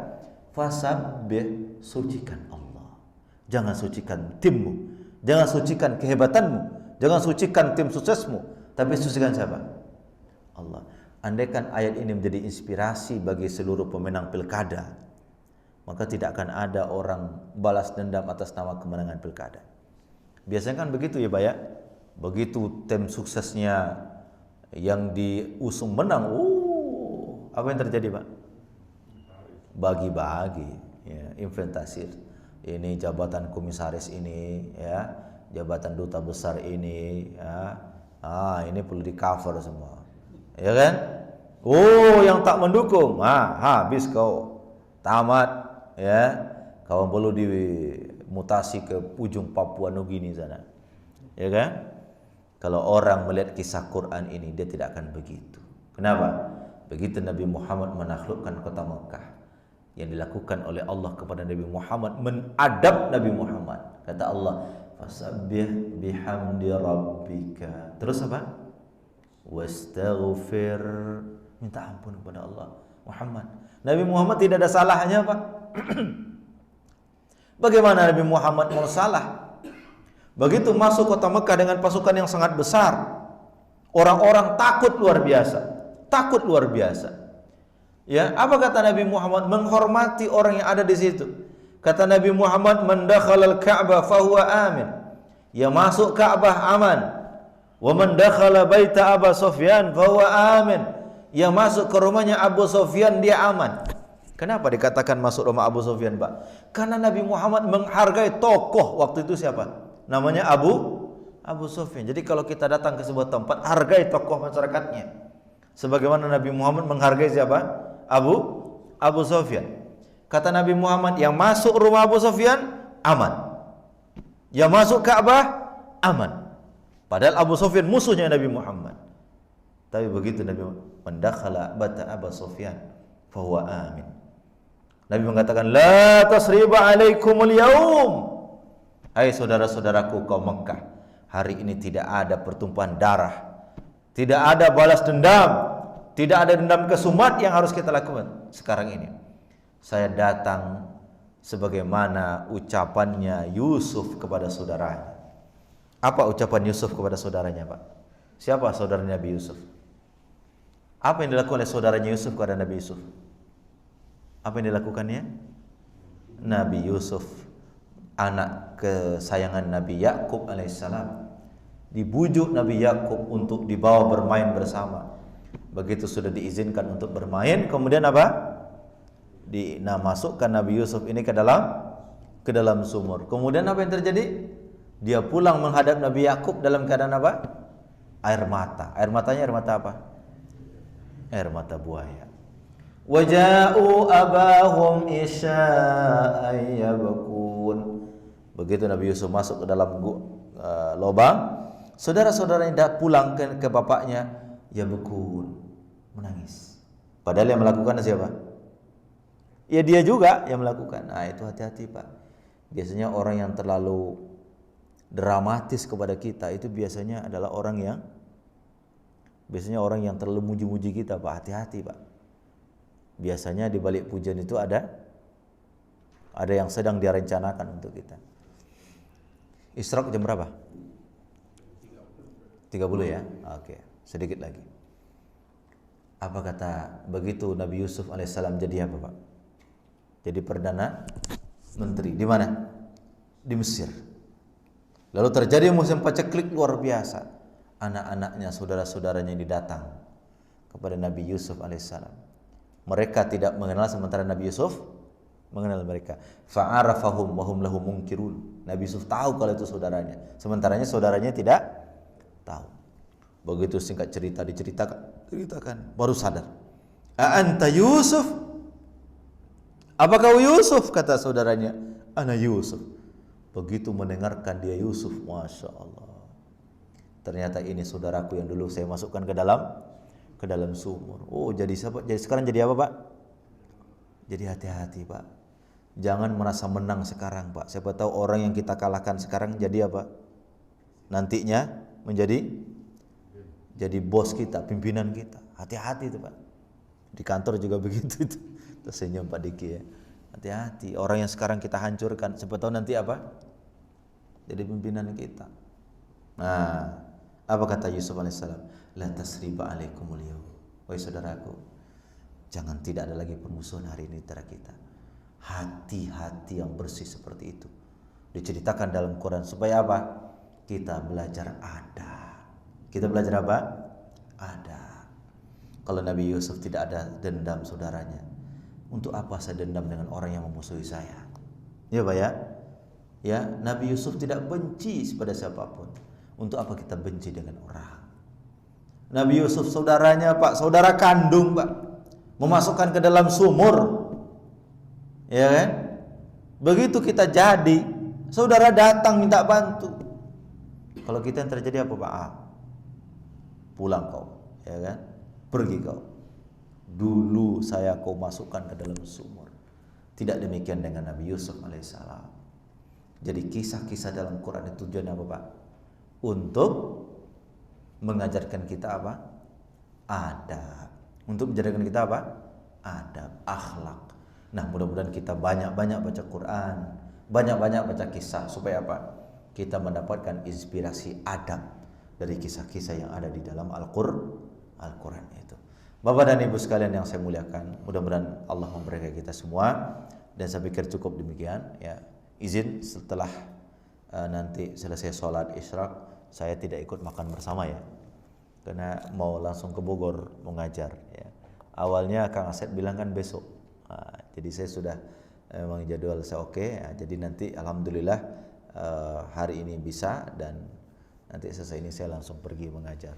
Fasabbih, sucikan Allah. Jangan sucikan timmu, jangan sucikan kehebatanmu, jangan sucikan tim suksesmu, tapi sucikan siapa? Allah. Andaikan ayat ini menjadi inspirasi bagi seluruh pemenang pilkada, maka tidak akan ada orang balas dendam atas nama kemenangan pilkada. Biasanya kan begitu ya Pak ya. Begitu tim suksesnya yang diusung menang, apa yang terjadi Pak? Bagi-bagi, ya, inventarisir. Ini jabatan komisaris ini, ya, jabatan duta besar ini, ya, ini perlu di cover semua, ya kan? Yang tak mendukung, habis kau, tamat, ya, kau perlu dimutasi ke ujung Papua Nugini sana, ya kan? Kalau orang melihat kisah Quran ini, dia tidak akan begitu. Kenapa? Begitu Nabi Muhammad menaklukkan kota Mekah, yang dilakukan oleh Allah kepada Nabi Muhammad, menadab Nabi Muhammad. Kata Allah, fasabbih bihamdi rabbika. Terus apa? Wastaghfir, minta ampun kepada Allah. Muhammad, Nabi Muhammad tidak ada salahnya Pak. Bagaimana Nabi Muhammad mau salah? Begitu masuk kota Mekah dengan pasukan yang sangat besar, orang-orang takut luar biasa, takut luar biasa. Ya, apa kata Nabi Muhammad? Menghormati orang yang ada di situ. Kata Nabi Muhammad, "Man dakhala al-Ka'bah fahuwa amin." Ya, masuk Ka'bah aman. "Wa man dakhala baita Abu Sufyan fahuwa amin." yang masuk ke rumahnya Abu Sufyan dia aman. Kenapa dikatakan masuk rumah Abu Sufyan, Pak? Karena Nabi Muhammad menghargai tokoh waktu itu siapa? Namanya Abu Sufyan. Jadi kalau kita datang ke sebuah tempat, hargai tokoh masyarakatnya. Sebagaimana Nabi Muhammad menghargai siapa? Abu Sufyan. Kata Nabi Muhammad, yang masuk rumah Abu Sufyan aman. Yang masuk Ka'bah aman. Padahal Abu Sufyan musuhnya Nabi Muhammad. Tapi begitu Nabi mendakhala bata Abu Sufyan fahuwa amin. Nabi mengatakan, la tasriba alaikumul yaum. Hai saudara-saudaraku kaum Mekah, hari ini tidak ada pertumpahan darah, tidak ada balas dendam, tidak ada dendam kesumat yang harus kita lakukan sekarang ini. Saya datang sebagaimana ucapannya Yusuf kepada saudaranya. Apa ucapan Yusuf kepada saudaranya, Pak? Siapa saudara Nabi Yusuf? Apa yang dilakukan oleh saudaranya Yusuf kepada Nabi Yusuf? Apa yang dilakukannya? Nabi Yusuf, anak kesayangan Nabi Yakub alaihissalam, dibujuk Nabi Yakub untuk dibawa bermain bersama. Begitu sudah diizinkan untuk bermain, kemudian apa? Masukkan Nabi Yusuf ini ke dalam sumur. Kemudian apa yang terjadi? Dia pulang menghadap Nabi Yakub dalam keadaan apa? Air mata. Air matanya air mata apa? Air mata buaya. Waja'u abahum isya'an yabkun. Begitu Nabi Yusuf masuk ke dalam lubang, saudara-saudaranya pulang ke bapaknya, yabkun, menangis. Padahal yang melakukan siapa? Ya dia juga yang melakukan. Nah itu hati-hati, Pak. Biasanya orang yang terlalu dramatis kepada kita itu biasanya adalah orang yang terlalu muji-muji kita, Pak. Hati-hati, Pak. Biasanya di balik pujian itu ada yang sedang direncanakan untuk kita. Isra jam berapa? 30 ya? Oke, sedikit lagi. Apa kata begitu Nabi Yusuf alaihissalam jadi apa, Pak? Jadi perdana menteri. Di mana? Di Mesir. Lalu terjadi musim paceklik luar biasa. Anak-anaknya, saudara-saudaranya ini datang kepada Nabi Yusuf alaihissalam. Mereka tidak mengenal, sementara Nabi Yusuf mengenal mereka. Fa'arafahum wa hum lahu munkirun. Nabi Yusuf tahu kalau itu saudaranya, sementara saudaranya tidak tahu. Begitu singkat cerita diceritakan, baru sadar. A anta Yusuf? Apakah Yusuf? Kata saudaranya, ana Yusuf. Begitu mendengarkan dia Yusuf, Masya Allah, ternyata ini saudaraku yang dulu saya masukkan ke dalam sumur. Oh, jadi siapa? Jadi sekarang jadi apa, Pak? Jadi hati-hati, Pak. Jangan merasa menang sekarang, Pak. Siapa tahu orang yang kita kalahkan sekarang jadi apa? Nantinya menjadi bos kita, pimpinan kita. Hati-hati itu, Pak. Di kantor juga begitu itu. Tersenyum Pak Diki ya. Hati-hati, orang yang sekarang kita hancurkan, siapa tahu nanti apa? Jadi pimpinan kita. Nah, apa kata Yusuf alaihissalam? La tasriba alaikumul yaum. Wahai saudaraku, jangan tidak ada lagi permusuhan hari ini antara kita. Hati-hati yang bersih seperti itu diceritakan dalam Quran supaya apa? Kita belajar adab. Kita belajar apa? Adab. Kalau Nabi Yusuf tidak ada dendam saudaranya, untuk apa saya dendam dengan orang yang memusuhi saya? Ya, Pak ya? Ya, Nabi Yusuf tidak benci kepada siapapun. Untuk apa kita benci dengan orang? Nabi Yusuf saudaranya, Pak, saudara kandung, Pak, memasukkan ke dalam sumur. Ya kan? Begitu kita jadi, saudara datang minta bantu. Kalau kita yang terjadi apa, Pak? Pulang kau, ya kan? Pergi kau. Dulu saya kau masukkan ke dalam sumur. Tidak demikian dengan Nabi Yusuf alaihissalam. Jadi kisah-kisah dalam Quran itu tujuannya apa, Pak? Untuk mengajarkan kita apa? Adab. Untuk mengajarkan kita apa? Adab, akhlak. Nah, mudah-mudahan kita banyak-banyak baca Quran, banyak-banyak baca kisah supaya apa? Kita mendapatkan inspirasi adab dari kisah-kisah yang ada di dalam Al-Quran itu. Bapak dan Ibu sekalian yang saya muliakan, mudah-mudahan Allah memberkahi kita semua. Dan saya pikir cukup demikian ya. Izin setelah nanti selesai sholat isyraq, saya tidak ikut makan bersama ya, karena mau langsung ke Bogor mau ngajar. Ya. Awalnya Kang Asep bilang kan besok, jadi saya sudah memang jadwal saya oke. Ya, jadi nanti alhamdulillah hari ini bisa dan nanti selesai ini saya langsung pergi mengajar.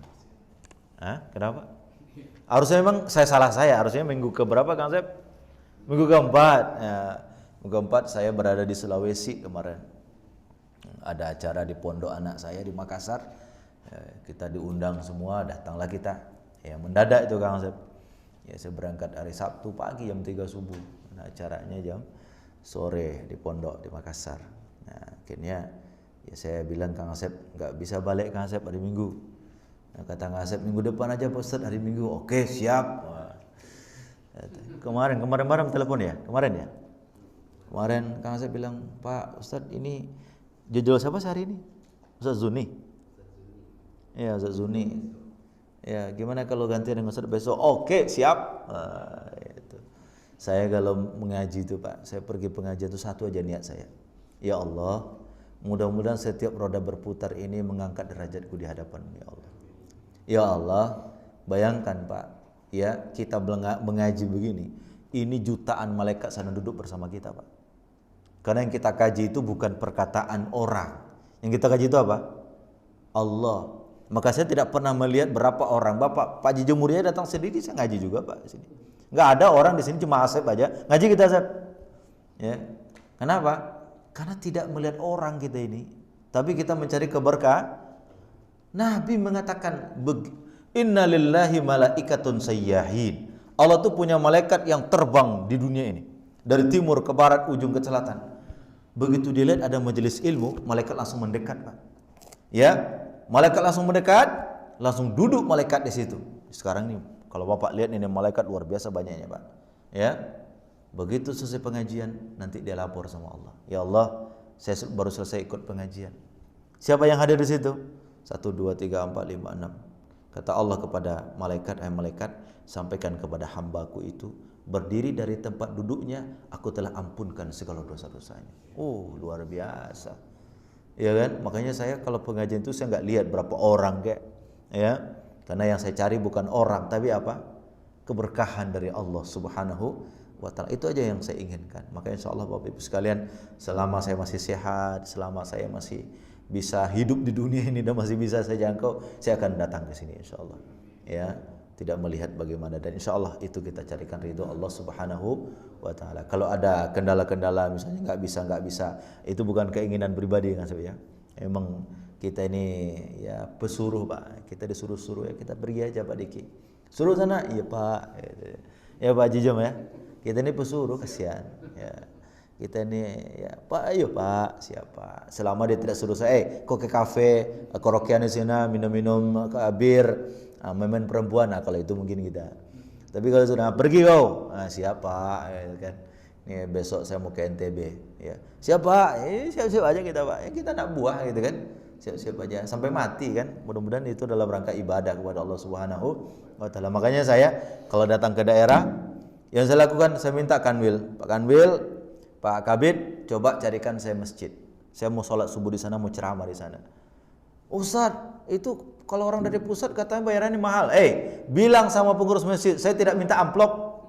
Kenapa? Harusnya memang harusnya minggu keberapa Kang Asep? Minggu keempat. Ya, minggu keempat saya berada di Sulawesi kemarin. Ada acara di pondok anak saya di Makassar. Kita diundang semua, datanglah kita. Ya mendadak itu Kang Asep. Ya saya berangkat hari Sabtu pagi jam 3 subuh. Nah, acaranya jam sore di pondok di Makassar. Nah, akhirnya ya saya bilang Kang Asep nggak bisa balik Kang Asep hari Minggu. Nah, kata Kang Asep minggu depan aja Pak Ustadz hari Minggu. Oke, siap. Wah. Kemarin malam telepon ya? Kemarin ya? Kemarin Kang Asep bilang, "Pak Ustadz ini jadwal siapa sehari ini?" Ustadz Zuni. Ya, Ustadz Zuni. Ya, gimana kalau ganti dengan Ustadz besok? Oke, siap. Itu. Saya kalau mengaji itu Pak, saya pergi pengajian itu satu aja niat saya. Ya Allah, mudah-mudahan setiap roda berputar ini mengangkat derajatku di hadapan ya Allah. Ya Allah, bayangkan Pak, ya kita mengaji begini, ini jutaan malaikat sana duduk bersama kita Pak. Karena yang kita kaji itu bukan perkataan orang, yang kita kaji itu apa? Allah. Maka saya tidak pernah melihat berapa orang. Bapak Pak Jijo Muria datang sendiri, saya ngaji juga Pak di sini. Nggak ada orang di sini, cuma Asep aja ngaji kita Asep. Ya. Kenapa? Karena tidak melihat orang kita ini, tapi kita mencari keberkah. Nabi mengatakan, Inna lillahi malaikatun sayyahin. Allah tuh punya malaikat yang terbang di dunia ini, dari timur ke barat, ujung ke selatan. Begitu dilihat ada majelis ilmu, malaikat langsung mendekat Pak. Ya, malaikat langsung mendekat, langsung duduk malaikat di situ. Sekarang nih, kalau Bapak lihat ini malaikat luar biasa banyaknya Pak. Ya, begitu selesai pengajian, nanti dia lapor sama Allah. Ya Allah, saya baru selesai ikut pengajian. Siapa yang hadir di situ? 1, 2, 3, 4, 5, 6. Kata Allah kepada malaikat, hai malaikat, sampaikan kepada hambaku itu, berdiri dari tempat duduknya, aku telah ampunkan segala dosa-dosanya. Oh, luar biasa. Ya kan? Makanya saya kalau pengajian itu saya nggak lihat berapa orang kayak, ya. Karena yang saya cari bukan orang, tapi apa? Keberkahan dari Allah Subhanahu wa Ta'ala. Itu aja yang saya inginkan. Makanya insyaallah Bapak Ibu sekalian, selama saya masih sehat, selama saya masih bisa hidup di dunia ini dan masih bisa saya jangkau, saya akan datang ke sini insyaallah. Ya, tidak melihat bagaimana, dan insyaallah itu kita carikan ridho Allah Subhanahu wa Ta'ala. Kalau ada kendala-kendala misalnya nggak bisa, itu bukan keinginan pribadi kan saya ya. Emang kita ini ya pesuruh Pak, kita disuruh-suruh ya, kita pergi aja Pak Diki. Suruh sana, iya Pak. Ya Pak Jijom ya. Kita ini pesuruh, kasihan ya. Kita ini ya Pak, ayo Pak, siapa? Selama dia tidak suruh saya, kok ke kafe, karaokean di sana, minum-minum bir, main perempuan, nah kalau itu mungkin kita. Tapi kalau sudah pergi kau, siapa? Kan? Nih besok saya mau ke NTB, ya. Siapa? Siap-siap aja kita Pak. Ya, kita nak buah gitu kan. Siap-siap aja sampai mati kan. Mudah-mudahan itu dalam rangka ibadah kepada Allah Subhanahu wa Ta'ala. Makanya saya kalau datang ke daerah, yang saya lakukan, saya minta Kanwil, Pak Kanwil, Pak Kabid, coba carikan saya masjid. Saya mau sholat subuh di sana, mau ceramah di sana. Ustadz, itu kalau orang dari pusat katanya bayarannya mahal. Bilang sama pengurus masjid, saya tidak minta amplop.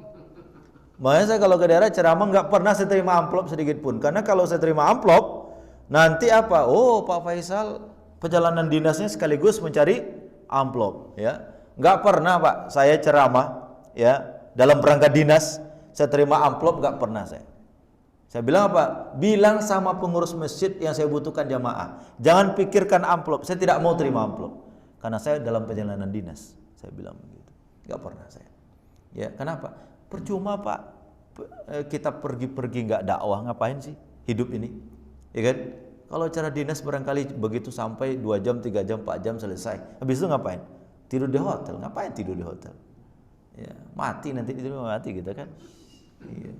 Makanya saya kalau ke daerah ceramah nggak pernah saya terima amplop sedikit pun. Karena kalau saya terima amplop, nanti apa? Oh, Pak Faisal perjalanan dinasnya sekaligus mencari amplop. Ya, nggak pernah Pak saya ceramah ya dalam perangkat dinas saya terima amplop, nggak pernah saya. Saya bilang apa? Bilang sama pengurus masjid yang saya butuhkan jamaah. Jangan pikirkan amplop. Saya tidak mau terima amplop. Karena saya dalam perjalanan dinas. Saya bilang begitu. Gak pernah saya. Ya, kenapa? Percuma Pak. Kita pergi-pergi gak dakwah. Ngapain sih hidup ini? Ya kan? Kalau cara dinas barangkali begitu sampai 2 jam, 3 jam, 4 jam selesai. Habis itu ngapain? Tidur di hotel. Ngapain tidur di hotel? Ya, mati nanti tidur mati gitu kan. Iya.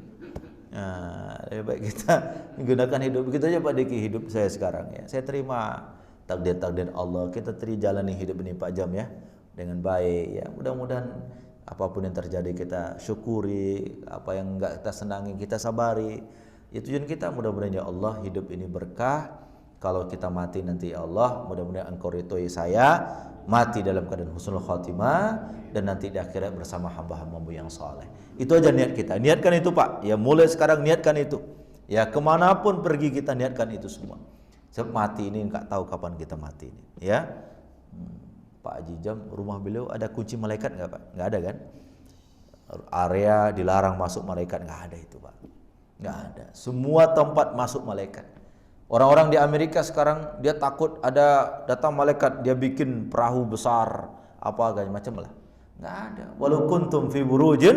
Nah, lebih baik kita menggunakan hidup begitu aja Pak Diki, hidup saya sekarang ya. Saya terima takdir-takdir Allah. Kita jalani hidup ini Pak Jam ya dengan baik ya. Mudah-mudahan apapun yang terjadi kita syukuri, apa yang enggak kita senangi kita sabari. Ya tujuan kita mudah-mudahan ya Allah hidup ini berkah, kalau kita mati nanti ya Allah, mudah-mudahan Engkau ridhoi saya mati dalam keadaan husnul khatimah dan nanti di akhirat bersama hamba-hambamu yang saleh. Itu aja niat kita. Niatkan itu Pak. Ya mulai sekarang niatkan itu. Ya kemanapun pergi kita niatkan itu semua. Sebab mati ini enggak tahu kapan kita mati ini. Ya. Pak Haji Jam, rumah beliau ada kunci malaikat enggak Pak? Enggak ada kan? Area dilarang masuk malaikat enggak ada itu Pak. Enggak ada. Semua tempat masuk malaikat. Orang-orang di Amerika sekarang dia takut ada datang malaikat, dia bikin perahu besar apa macam lah. Enggak ada. Walau kuntum fi burujin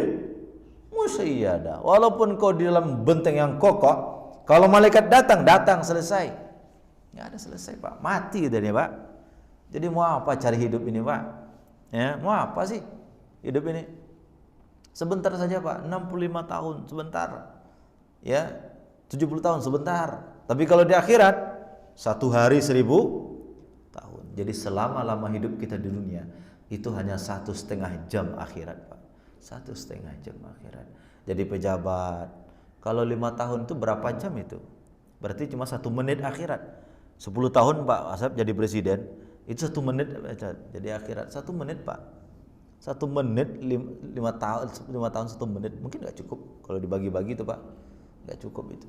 musyayyada. Walaupun kau di dalam benteng yang kokoh, kalau malaikat datang selesai. Enggak ada selesai Pak. Mati udah nih Pak. Jadi mau apa cari hidup ini Pak? Ya, mau apa sih hidup ini? Sebentar saja Pak, 65 tahun sebentar. Ya, 70 tahun sebentar. Tapi kalau di akhirat 1 hari 1000 tahun. Jadi selama-lama hidup kita di dunia itu hanya 1,5 jam akhirat Pak. 1,5 jam akhirat. Jadi pejabat kalau 5 tahun itu berapa jam itu? Berarti cuma 1 menit akhirat. 10 tahun Pak Asep jadi presiden itu 1 menit jadi akhirat. 1 menit Pak. 1 menit 5 tahun 1 menit mungkin nggak cukup kalau dibagi-bagi itu Pak. Nggak cukup itu.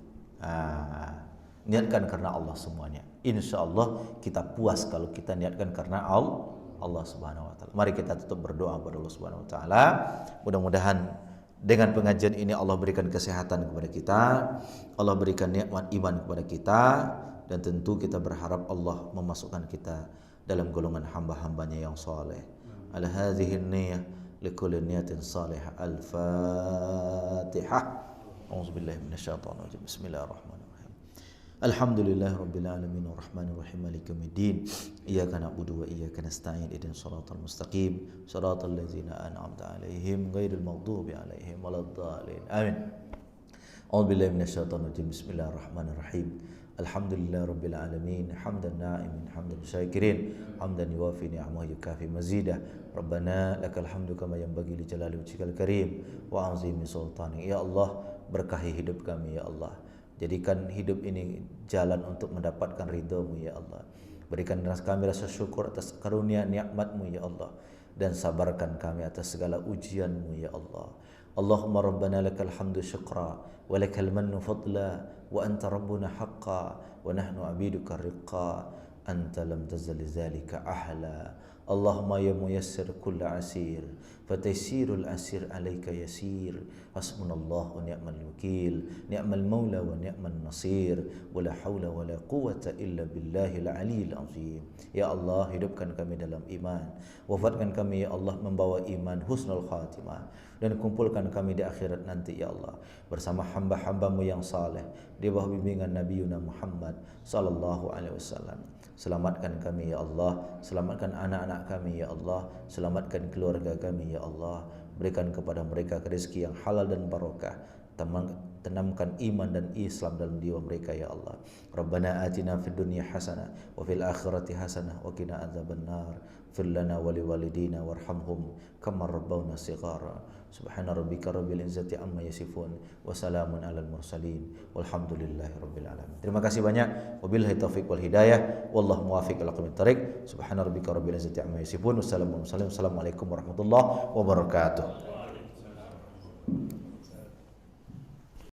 Niatkan karena Allah semuanya. Insya Allah kita puas kalau kita niatkan karena Allah Subhanahu Wa Taala. Mari kita tutup berdoa kepada Allah Subhanahu Wa Taala. Mudah-mudahan dengan pengajian ini Allah berikan kesehatan kepada kita, Allah berikan nikmat iman kepada kita, dan tentu kita berharap Allah memasukkan kita dalam golongan hamba-hambanya yang saleh. Ala hadhihi niyyah likulli niyatin salihah. Al-Fatihah. A'udzubillahi minasyaitonir rajim. Bismillahirrahmanirrahim. Alhamdulillah rabbil alamin arrahmanir rahim maliki yaumiddin iyyaka na'budu wa iyyaka nasta'in ihdinas siratal mustaqim siratal ladzina an'amta 'alaihim ghairil maghdubi 'alaihim waladdallin amin. A'udzu billahi minasyaitonir rajim. Bismillahirrahmanirrahim. Alhamdulillah rabbil alamin hamdan na'imin hamdan syakirin hamdan yuwafi ni'amahu yukafi mazidah. Rabbana lakal hamdu kama yanbaghi li jalali wajhikal karim wa 'azimi sultanik. Ya Allah, berkahi hidup kami ya Allah. Jadikan hidup ini jalan untuk mendapatkan ridha-Mu ya Allah. Berikan kami rasa syukur atas karunia nikmat-Mu ya Allah, dan sabarkan kami atas segala ujian-Mu ya Allah. Allahumma rabbana lakal hamdu syukra wa lakal mannu fadla wa anta rabbuna haqqa wa nahnu abiduka riqqa anta lam tazal zalika ahla. Allahumma ya muyassir kulla asir fataysirul asir alayka yasir. Hasbunallahu wa ni'mal wakil, ni'mal maula wa ni'mal nasir, wa la haula wa la quwwata illa billahil aliyil azim. Ya Allah, hidupkan kami dalam iman, wafatkan kami ya Allah membawa iman husnul khatimah, dan kumpulkan kami di akhirat nanti ya Allah bersama hamba-hamba-Mu yang saleh di bawah bimbingan Nabi Muhammad sallallahu alaihi wasallam. Selamatkan kami ya Allah, selamatkan anak-anak kami ya Allah, selamatkan keluarga kami ya Allah. Berikan kepada mereka rezeki yang halal dan barokah. Tanamkan iman dan Islam dalam jiwa mereka ya Allah. Rabbana atina fid dunya hasanah wa fil akhirati hasanah wa qina adzabannar. Fir lana wa liwalidina warhamhum kama rabbawna shighara. Subhana rabbika rabbil izzati amma yasifun wa salamun alal mursalin walhamdulillahi rabbil alamin. Terima kasih banyak. Wabillahi taufiq wal hidayah. Wallahu muwaffiq ila aqwamit thariq. Subhana rabbika rabbil izzati amma yasifun. Wassalamualaikum warahmatullahi wabarakatuh.